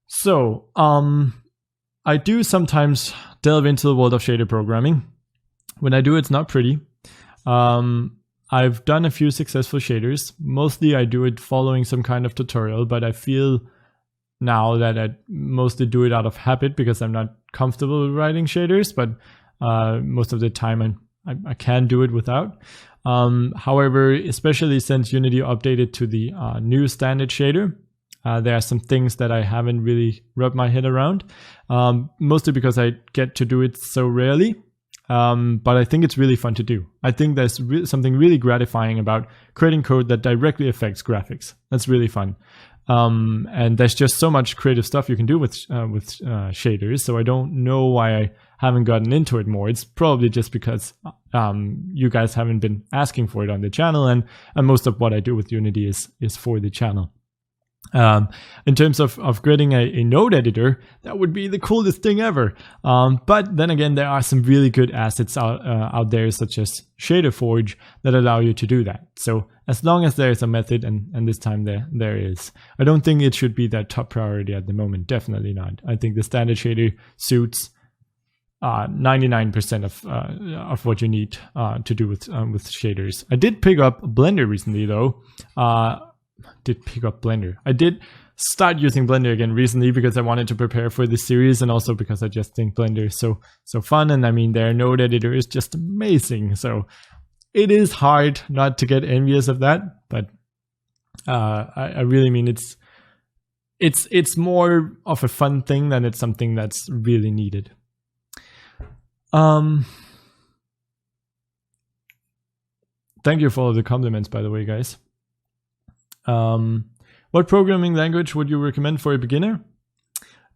So I do sometimes delve into the world of shader programming. When I do, it's not pretty. I've done a few successful shaders. Mostly I do it following some kind of tutorial, but I feel now that I mostly do it out of habit because I'm not comfortable with writing shaders, but most of the time I can do it without. However, especially since Unity updated to the new standard shader, there are some things that I haven't really rubbed my head around, mostly because I get to do it so rarely. But I think it's really fun to do. I think there's something really gratifying about creating code that directly affects graphics. That's really fun. And there's just so much creative stuff you can do with shaders. So I don't know why I haven't gotten into it more. It's probably just because you guys haven't been asking for it on the channel, and most of what I do with Unity is for the channel. In terms of creating a node editor, that would be the coolest thing ever. But then again, there are some really good assets out there, such as Shader Forge, that allow you to do that. So as long as there is a method, and this time there is, I don't think it should be that top priority at the moment. Definitely not. I think the standard shader suits 99% of what you need to do with shaders. I did pick up Blender recently, though. I did start using Blender again recently because I wanted to prepare for this series, and also because I just think Blender is so fun. And I mean, their node editor is just amazing. So it is hard not to get envious of that, but I really mean it's more of a fun thing than it's something that's really needed. Thank you for all the compliments, by the way, guys. What programming language would you recommend for a beginner?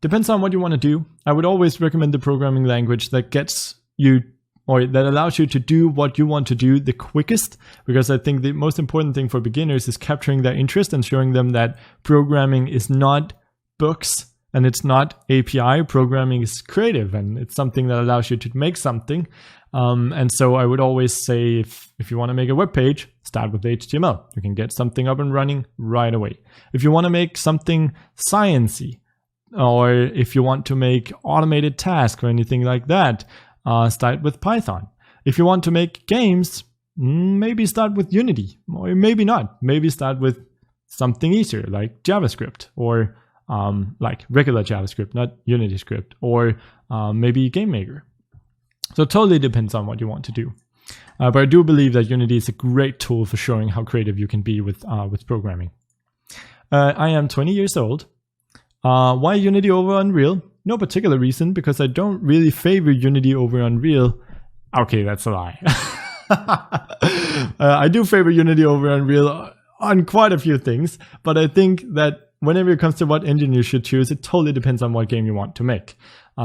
Depends on what you want to do. I would always recommend the programming language that gets you, or that allows you to do what you want to do the quickest, because I think the most important thing for beginners is capturing their interest and showing them that programming is not books and it's not API. Programming is creative and it's something that allows you to make something. And so I would always say, if you want to make a web page, start with HTML. You can get something up and running right away. If you want to make something sciencey, or if you want to make automated tasks or anything like that, start with Python. If you want to make games, maybe start with Unity, or maybe not. Maybe start with something easier like JavaScript, or like regular JavaScript, not Unity script, or maybe GameMaker. So it totally depends on what you want to do. But I do believe that Unity is a great tool for showing how creative you can be with programming. I am 20 years old. Why Unity over Unreal? No particular reason, because I don't really favor Unity over Unreal. Okay, that's a lie. I do favor Unity over Unreal on quite a few things, but I think that whenever it comes to what engine you should choose, it totally depends on what game you want to make.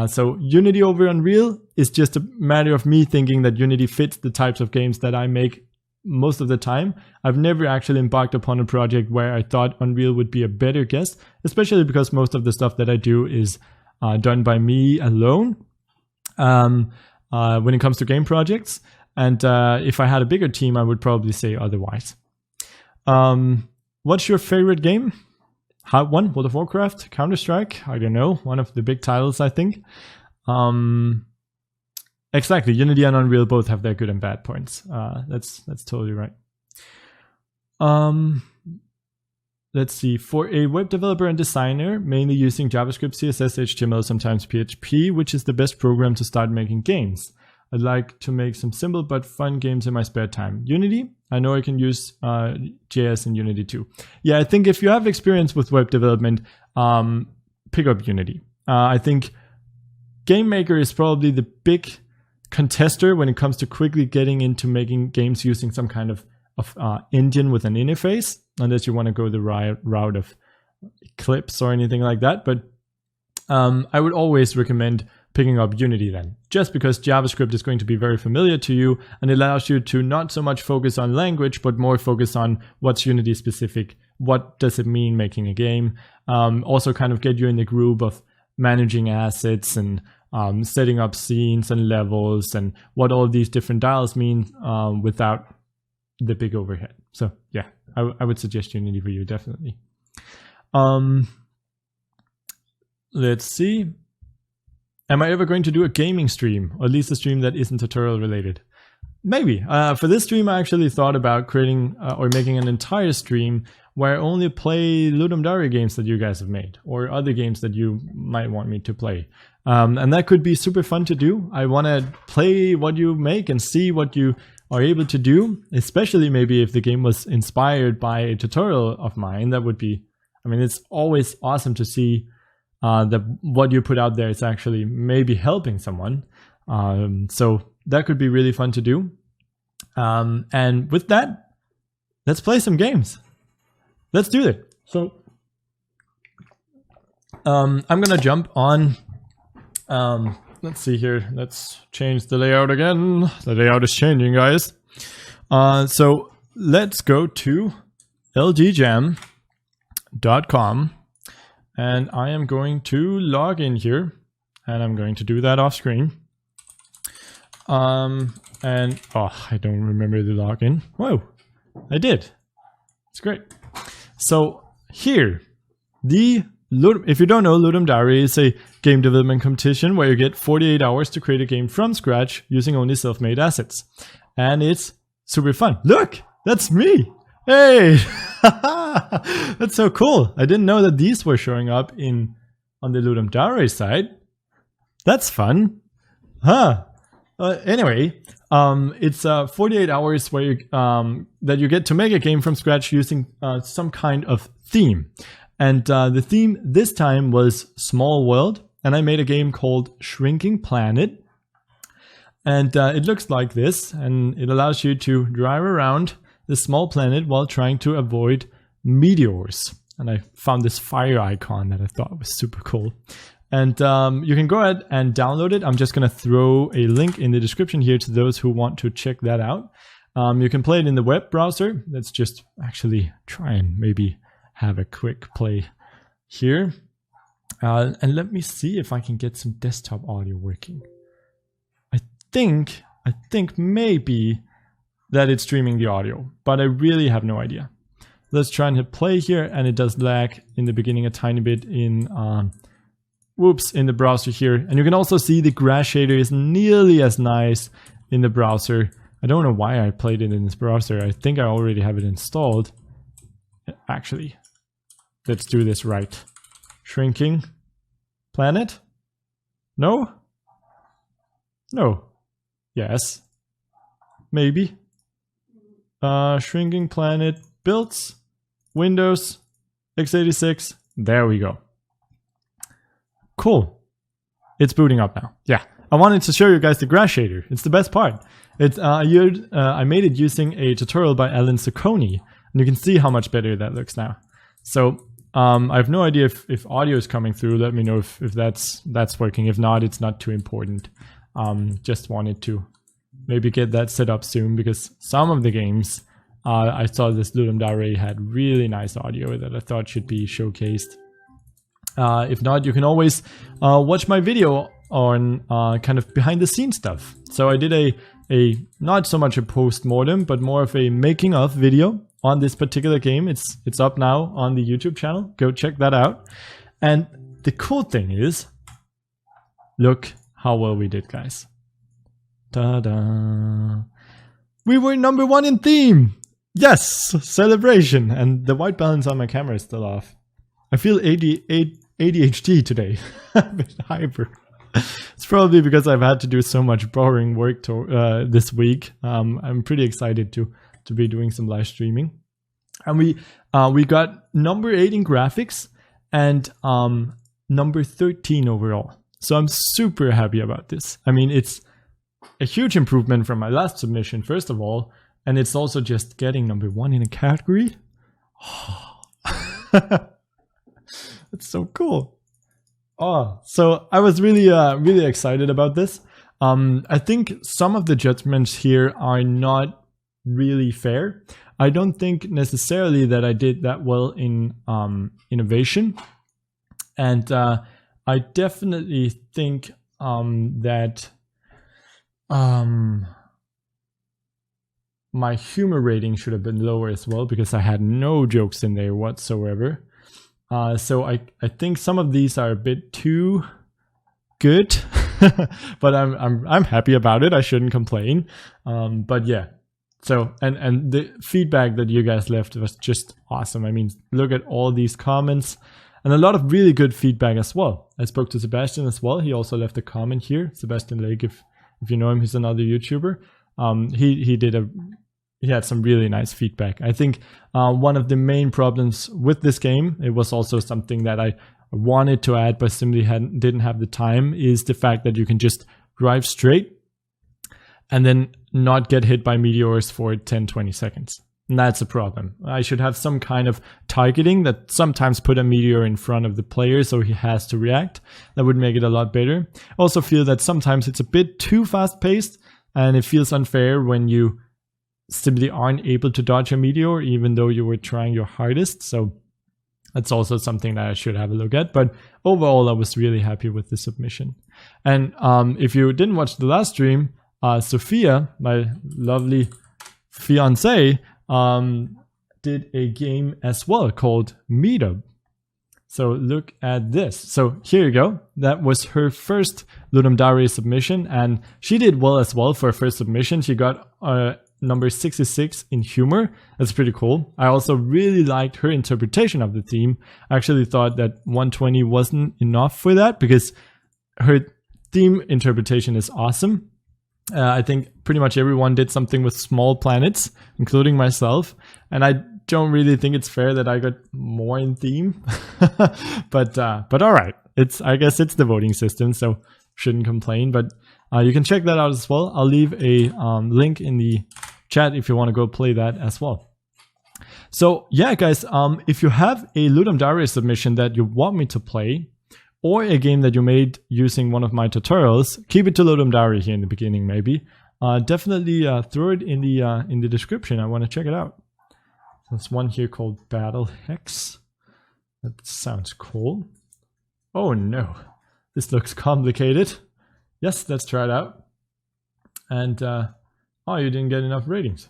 So Unity over Unreal is just a matter of me thinking that Unity fits the types of games that I make most of the time. I've never actually embarked upon a project where I thought Unreal would be a better guess, especially because most of the stuff that I do is done by me alone when it comes to game projects. And if I had a bigger team, I would probably say otherwise. What's your favorite game? One, World of Warcraft, Counter-Strike, I don't know, one of the big titles, I think. Exactly, Unity and Unreal both have their good and bad points. That's totally right. Let's see, for a web developer and designer, mainly using JavaScript, CSS, HTML, sometimes PHP, which is the best program to start making games? I'd like to make some simple but fun games in my spare time. Unity? I know I can use JS in Unity too. Yeah, I think if you have experience with web development, pick up Unity. I think GameMaker is probably the big contester when it comes to quickly getting into making games using some kind of engine with an interface, unless you want to go the route of Eclipse or anything like that. But I would always recommend picking up Unity then, just because JavaScript is going to be very familiar to you and it allows you to not so much focus on language, but more focus on what's Unity specific, what does it mean making a game, also kind of get you in the groove of managing assets and setting up scenes and levels and what all of these different dials mean without the big overhead. So yeah, I would suggest Unity for you, definitely. Let's see. Am I ever going to do a gaming stream, or at least a stream that isn't tutorial related? Maybe. For this stream, I actually thought about creating or making an entire stream where I only play Ludum Dare games that you guys have made, or other games that you might want me to play. And that could be super fun to do. I want to play what you make and see what you are able to do, especially maybe if the game was inspired by a tutorial of mine. That would be, I mean, it's always awesome to see that what you put out there is actually maybe helping someone. So that could be really fun to do. And with that, let's play some games. Let's do it. So I'm gonna jump on. Let's see here. Let's change the layout again. The layout is changing, guys. So let's go to lgjam.com. And I am going to log in here, and I'm going to do that off screen. And I don't remember the login. Whoa, I did. It's great. So here, if you don't know, Ludum Dare is a game development competition where you get 48 hours to create a game from scratch using only self-made assets. And it's super fun. Look, that's me. Hey, that's so cool. I didn't know that these were showing up on the Ludum Dare side. That's fun. Huh. Anyway, it's 48 hours where you, that you get to make a game from scratch using some kind of theme. And the theme this time was Small World. And I made a game called Shrinking Planet. And it looks like this, and it allows you to drive around this small planet while trying to avoid meteors. And I found this fire icon that I thought was super cool. And you can go ahead and download it. I'm just going to throw a link in the description here to those who want to check that out. You can play it in the web browser. Let's just actually try and maybe have a quick play here. And let me see if I can get some desktop audio working. I think maybe that it's streaming the audio, but I really have no idea. Let's try and hit play here, and it does lag in the beginning a tiny bit in in the browser here. And you can also see the grass shader is nearly as nice in the browser. I don't know why I played it in this browser. I think I already have it installed. Actually, let's do this right. Shrinking planet? No? No. Yes. Maybe. Shrinking planet builds. Windows. x86. There we go. Cool. It's booting up now. Yeah. I wanted to show you guys the grass shader. It's the best part. It's I made it using a tutorial by Alan Sacconi, and you can see how much better that looks now. So I have no idea if audio is coming through. Let me know if that's working. If not, it's not too important. Just wanted to maybe get that set up soon, because some of the games I saw this Ludum Dare had really nice audio that I thought should be showcased. If not, you can always watch my video on kind of behind the scenes stuff. So I did a not so much a post-mortem, but more of a making of video on this particular game. It's up now on the YouTube channel. Go check that out. And the cool thing is, look how well we did, guys. Ta-da! We were #1 in theme! Yes! Celebration! And the white balance on my camera is still off. I feel ADHD today. A bit hyper. It's probably because I've had to do so much boring work this week. I'm pretty excited to be doing some live streaming. And we got #8 in graphics and #13 overall. So I'm super happy about this. I mean, it's a huge improvement from my last submission, first of all, and it's also just getting #1 in a category. Oh. It's so cool. Oh, so I was really excited about this. I think some of the judgments here are not really fair. I don't think necessarily that I did that well in innovation, and I definitely think that my humor rating should have been lower as well, because I had no jokes in there whatsoever. So I think some of these are a bit too good, but I'm happy about it. I shouldn't complain. But yeah. So and the feedback that you guys left was just awesome. I mean, look at all these comments and a lot of really good feedback as well. I spoke to Sebastian as well. He also left a comment here. Sebastian Lake, if you know him, he's another YouTuber. He had some really nice feedback. I think one of the main problems with this game, it was also something that I wanted to add but simply didn't have the time, is the fact that you can just drive straight and then not get hit by meteors for 10-20 seconds. And that's a problem. I should have some kind of targeting that sometimes put a meteor in front of the player so he has to react. That would make it a lot better. I also feel that sometimes it's a bit too fast-paced, and it feels unfair when you simply aren't able to dodge a meteor even though you were trying your hardest. So that's also something that I should have a look at. But overall, I was really happy with the submission. And if you didn't watch the last stream, Sophia, my lovely fiancée, did a game as well called Meetup. So look at this. So here you go. That was her first Ludum Dare submission, and she did well as well for her first submission. She got number 66 in humor. That's pretty cool. I also really liked her interpretation of the theme. I actually thought that 120 wasn't enough for that, because her theme interpretation is awesome. I think pretty much everyone did something with small planets, including myself. And I don't really think it's fair that I got more in theme. but all right. I guess it's the voting system, so shouldn't complain. But You can check that out as well. I'll leave a link in the chat if you want to go play that as well. So yeah, guys, if you have a Ludum Dare submission that you want me to play, or a game that you made using one of my tutorials, keep it to Ludum Dare here in the beginning, maybe. Definitely throw it in the description. I want to check it out. There's one here called Battle Hex. That sounds cool. Oh no, this looks complicated. Yes, let's try it out. And oh, you didn't get enough ratings.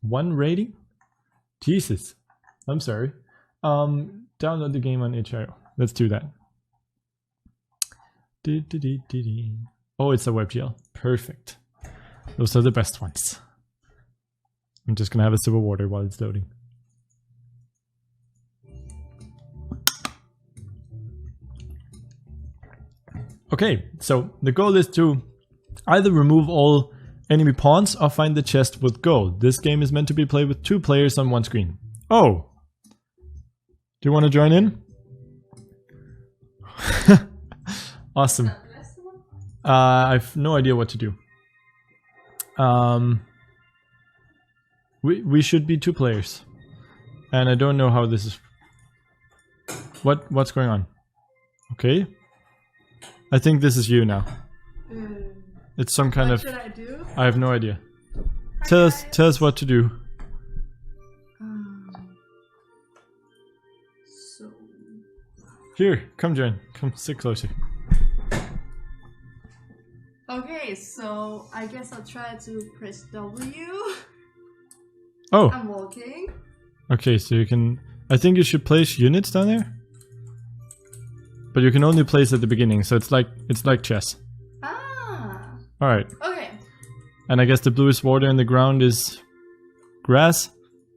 1 rating? Jesus, I'm sorry. Download the game on itch.io. Let's do that. Oh, it's a WebGL. Perfect. Those are the best ones. I'm just gonna have a sip of water while it's loading. Okay, so the goal is to either remove all enemy pawns or find the chest with gold. This game is meant to be played with 2 players on 1 screen. Oh! Do you want to join in? Awesome. I have no idea what to do. We should be 2 players, and I don't know how this is. What's going on? Okay, I think this is you now. It's some kind of. What should I do? I have no idea. Tell us what to do. So Here, come join. Come sit closer. okay, so I guess I'll try to press W. Oh. I'm walking. Okay, so you can. I think you should place units down there. But you can only place at the beginning, so it's like chess. Ah. All right. Okay. And I guess the bluest water in the ground is grass.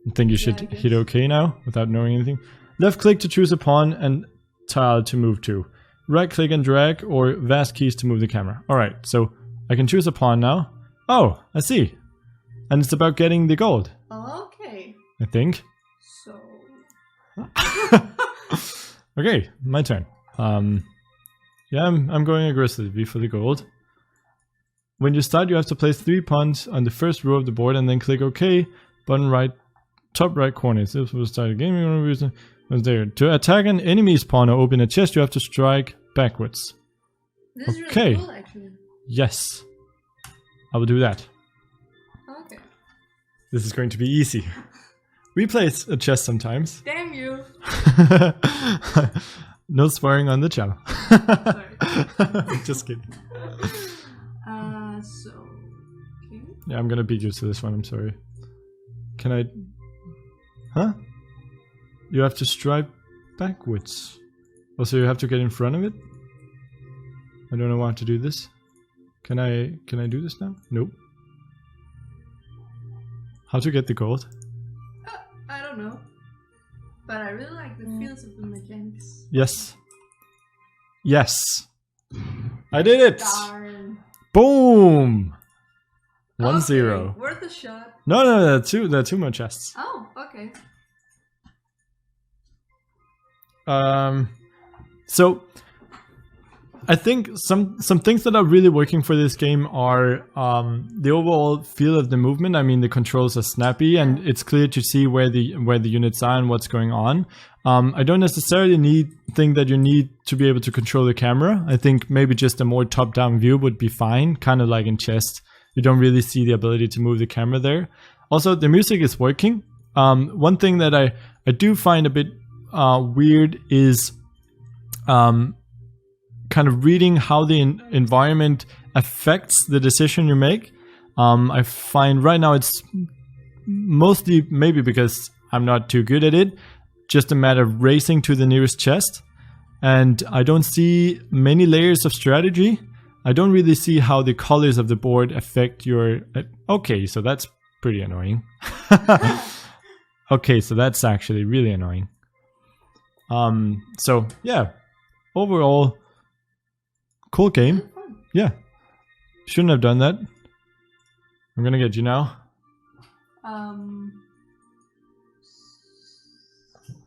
I think you should hit OK now without knowing anything. Left click to choose a pawn and tile to move to. Right click and drag or vast keys to move the camera. Alright, so I can choose a pawn now. Oh, I see. And it's about getting the gold. Okay. I think. So. Okay, my turn. Yeah, I'm going aggressively for the gold. When you start, you have to place 3 pawns on the first row of the board and then click OK, button right, top right corner. This will start a game. There. To attack an enemy's pawn or open a chest, you have to strike backwards. This is really cool, actually. Yes. I will do that. Okay. This is going to be easy. We play a chess sometimes. Damn you. No swearing on the channel. Sorry. Just kidding. So. Okay. Yeah, I'm gonna beat you to this one, I'm sorry. Can I... Huh? You have to strike backwards. Also, you have to get in front of it? I don't know how to do this. Can I do this now? Nope. How to get the gold? I don't know. But I really like the feels of the mechanics. Yes. Yes. I did it! Darn. Boom! 1-0. Okay, worth a shot. No, there are 2 more chests. Oh, okay. So I think some things that are really working for this game are the overall feel of the movement. I mean, the controls are snappy and it's clear to see where the units are and what's going on. I don't necessarily think that you need to be able to control the camera. I think maybe just a more top-down view would be fine, kind of like in chess. You don't really see the ability to move the camera there. Also, the music is working. One thing that I do find a bit weird is kind of reading how the environment affects the decision you make. I find right now it's mostly, maybe because I'm not too good at it, just a matter of racing to the nearest chest. And I don't see many layers of strategy. I don't really see how the colors of the board affect your... Okay, so that's pretty annoying. Okay, so that's actually really annoying. So yeah, overall, cool game. Yeah, shouldn't have done that. I'm gonna get you now.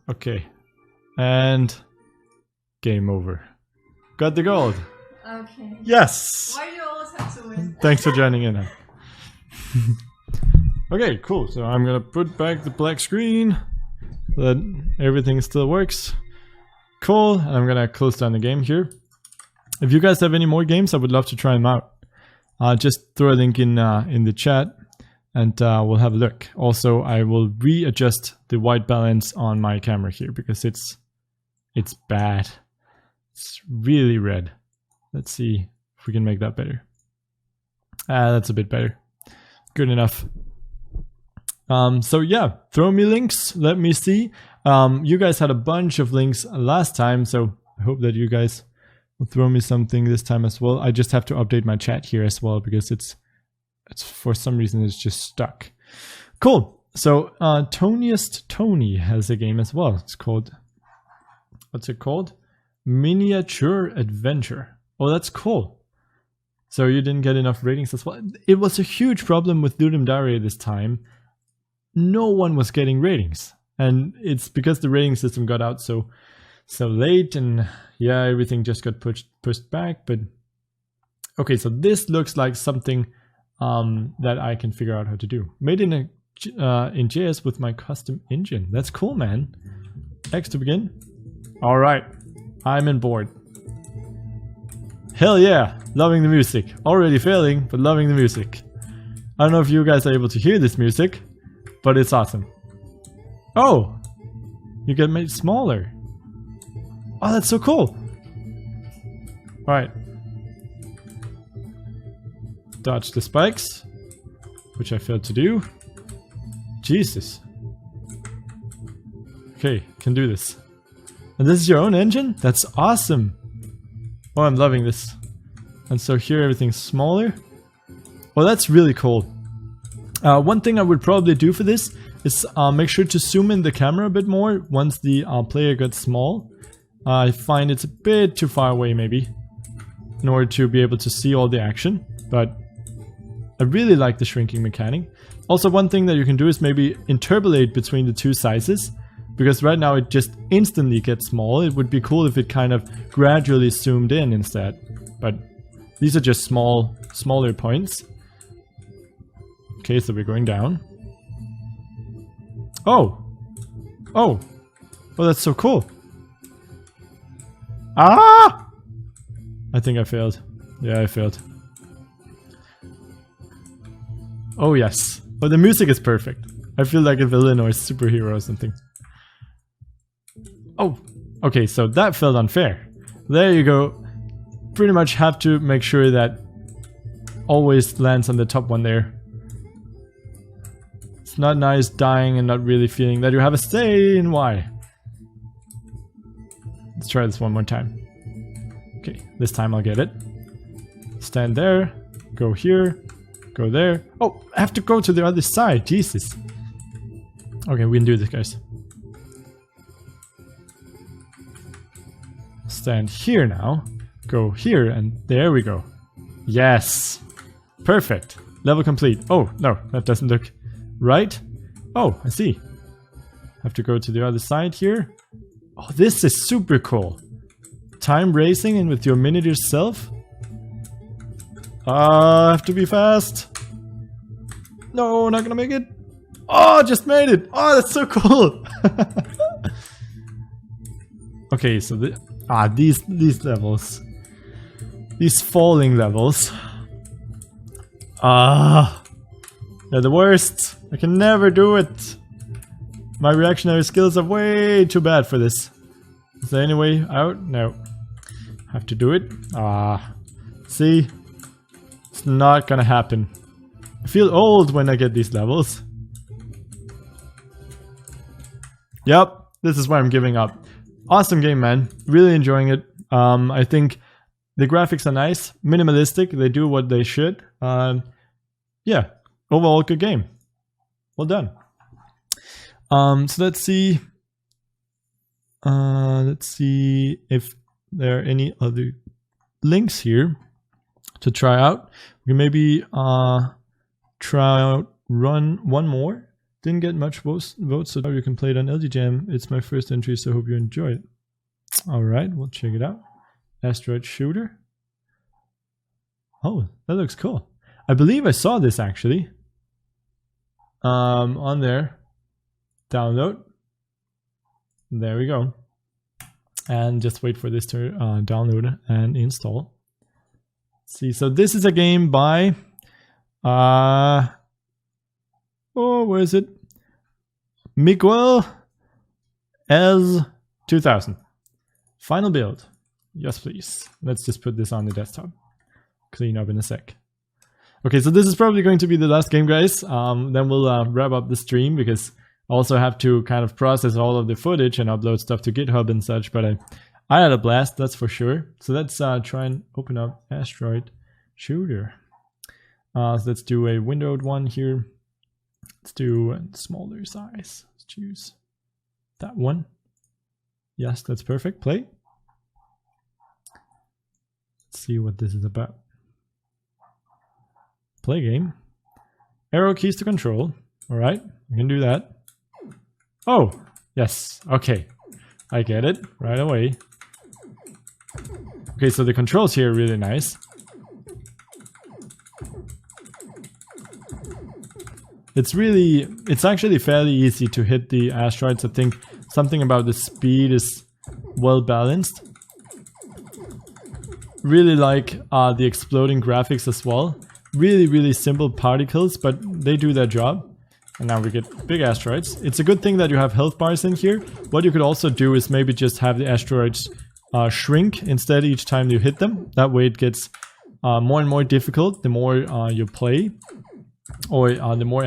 Okay, and game over. Got the gold. Okay. Yes! Why do you always have to win? Thanks for joining in. Okay, cool. So I'm gonna put back the black screen so that everything still works. Cool. And I'm gonna close down the game here. If you guys have any more games, I would love to try them out. Just throw a link in the chat, and we'll have a look. Also, I will readjust the white balance on my camera here because it's bad. It's really red. Let's see if we can make that better. That's a bit better. Good enough. So yeah, throw me links. Let me see. You guys had a bunch of links last time, so I hope that you guys will throw me something this time as well. I just have to update my chat here as well because it's for some reason it's just stuck. Cool. So Toniest Tony has a game as well. It's called, what's it called? Miniature Adventure. Oh, that's cool. So you didn't get enough ratings as well. It was a huge problem with Ludum Dare this time. No one was getting ratings, and it's because the rating system got out so late, and yeah, everything just got pushed back. But okay, so this looks like something that I can figure out how to do. Made in JS with my custom engine. That's cool, man. X to begin. All right, I'm on board. Hell yeah, loving the music. Already failing, but loving the music. I don't know if you guys are able to hear this music, but it's awesome. Oh, you get made smaller. Oh, that's so cool. All right. Dodge the spikes, which I failed to do. Jesus. Okay, can do this. And this is your own engine? That's awesome. Oh, I'm loving this. And so here everything's smaller. Well, that's really cool. One thing I would probably do for this is make sure to zoom in the camera a bit more once the player gets small. I find it's a bit too far away maybe in order to be able to see all the action, but I really like the shrinking mechanic. Also, one thing that you can do is maybe interpolate between the two sizes, because right now it just instantly gets small. It would be cool if it kind of gradually zoomed in instead, but these are just smaller points. Okay, so we're going down. Oh! Oh! Oh, that's so cool! Ah! I think I failed. Yeah, I failed. Oh, yes. Oh, the music is perfect. I feel like a villain or a superhero or something. Oh! Okay, so that felt unfair. There you go. Pretty much have to make sure that always lands on the top one there. It's not nice dying and not really feeling that you have a say in why. Let's try this one more time. Okay, this time I'll get it. Stand there, go here, go there. Oh, I have to go to the other side, Jesus. Okay, we can do this, guys. Stand here now, go here, and there we go. Yes! Perfect! Level complete. Oh, no, that doesn't look right. Oh, I see. Have to go to the other side here. Oh, this is super cool. Time racing and with your miniature self. I have to be fast. No, not gonna make it. Oh, just made it. Oh, that's so cool. Okay, so these levels. These falling levels. They're the worst. I can never do it. My reactionary skills are way too bad for this. Is there any way out? No. Have to do it. See? It's not gonna happen. I feel old when I get these levels. Yep, this is why I'm giving up. Awesome game, man. Really enjoying it. I think the graphics are nice, minimalistic, they do what they should. Yeah, overall good game. Well done. So let's see. Let's see if there are any other links here to try out. We can maybe try out run one more. Didn't get much votes, so now you can play it on LG Jam. It's my first entry, so hope you enjoy it. Alright, we'll check it out. Asteroid Shooter. Oh, that looks cool. I believe I saw this actually. On there. Download. There we go. And just wait for this to download and install. Let's see, so this is a game by where is it? Miguel Ez 2000. Final build. Yes, please. Let's just put this on the desktop. Clean up in a sec. Okay, so this is probably going to be the last game, guys. Then we'll wrap up the stream because I also have to kind of process all of the footage and upload stuff to GitHub and such, but I had a blast, that's for sure. So let's try and open up Asteroid Shooter. So let's do a windowed one here. Let's do a smaller size. Let's choose that one. Yes, that's perfect. Play. Let's see what this is about. Play game. Arrow keys to control. All right, we can do that. Oh, yes. Okay, I get it right away. Okay, so the controls here are really nice. It's actually fairly easy to hit the asteroids. I think something about the speed is well balanced. Really like the exploding graphics as well. Really simple particles, but they do their job. And now we get big asteroids. It's a good thing that you have health bars in here. What you could also do is maybe just have the asteroids shrink instead each time you hit them. That way it gets more and more difficult the more you play. Or the more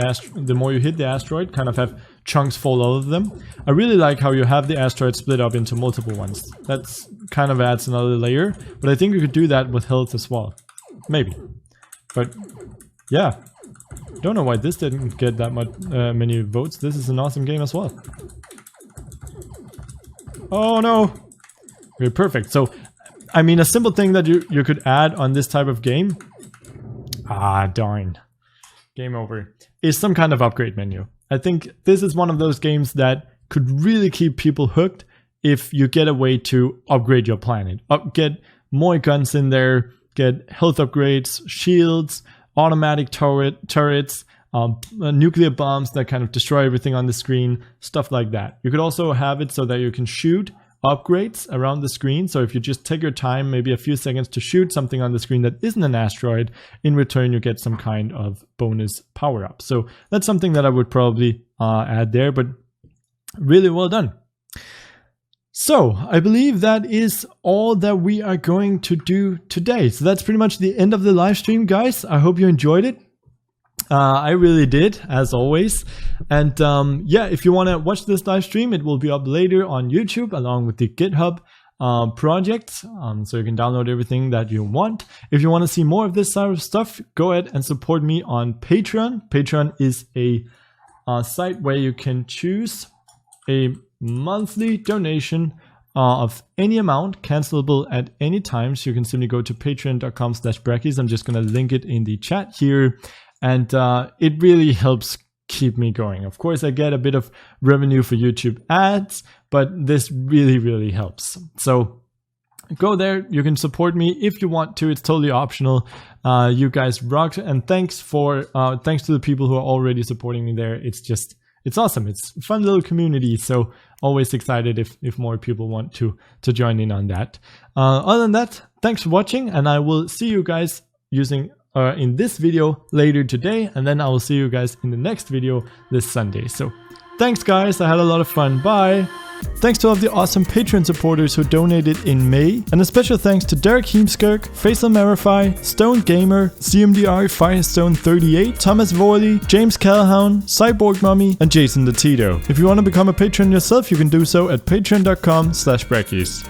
you hit the asteroid, kind of have chunks fall out of them. I really like how you have the asteroid split up into multiple ones. That's kind of adds another layer. But I think you could do that with health as well. Maybe. But yeah. Don't know why this didn't get that much many votes. This is an awesome game as well. Oh no! Okay, perfect. So, I mean, a simple thing that you could add on this type of game. Ah, darn. Game over. Is some kind of upgrade menu. I think this is one of those games that could really keep people hooked if you get a way to upgrade your planet. Get more guns in there, get health upgrades, shields, automatic turrets, nuclear bombs that kind of destroy everything on the screen, stuff like that. You could also have it so that you can shoot upgrades around the screen. So if you just take your time, maybe a few seconds to shoot something on the screen that isn't an asteroid, in return you get some kind of bonus power up. So that's something that I would probably add there, but really well done. So I believe that is all that we are going to do today. So that's pretty much the end of the live stream, guys. I hope you enjoyed it. I really did, as always. And yeah, if you want to watch this live stream, it will be up later on YouTube along with the GitHub project. So you can download everything that you want. If you want to see more of this sort of stuff, go ahead and support me on Patreon. Patreon is a site where you can choose a monthly donation of any amount, cancelable at any time. So you can simply go to patreon.com/Brackeys. I'm just going to link it in the chat here. And it really helps keep me going. Of course, I get a bit of revenue for YouTube ads, but this really helps. So go there. You can support me if you want to. It's totally optional. You guys rock. And thanks to the people who are already supporting me there. It's awesome. It's a fun little community. So always excited if more people want to join in on that. Other than that, thanks for watching, and I will see you guys in this video later today, and then I will see you guys in the next video this Sunday. So thanks guys, I had a lot of fun. Bye. Thanks to all of the awesome Patreon supporters who donated in May, and a special thanks to Derek Heemskirk, Faisal Marify, Stone Gamer, CMDR Firestone 38, Thomas Vorley, James Calhoun, Cyborg Mummy, and Jason the Tito. If you want to become a patron yourself, you can do so at patreon.com/Brackeys.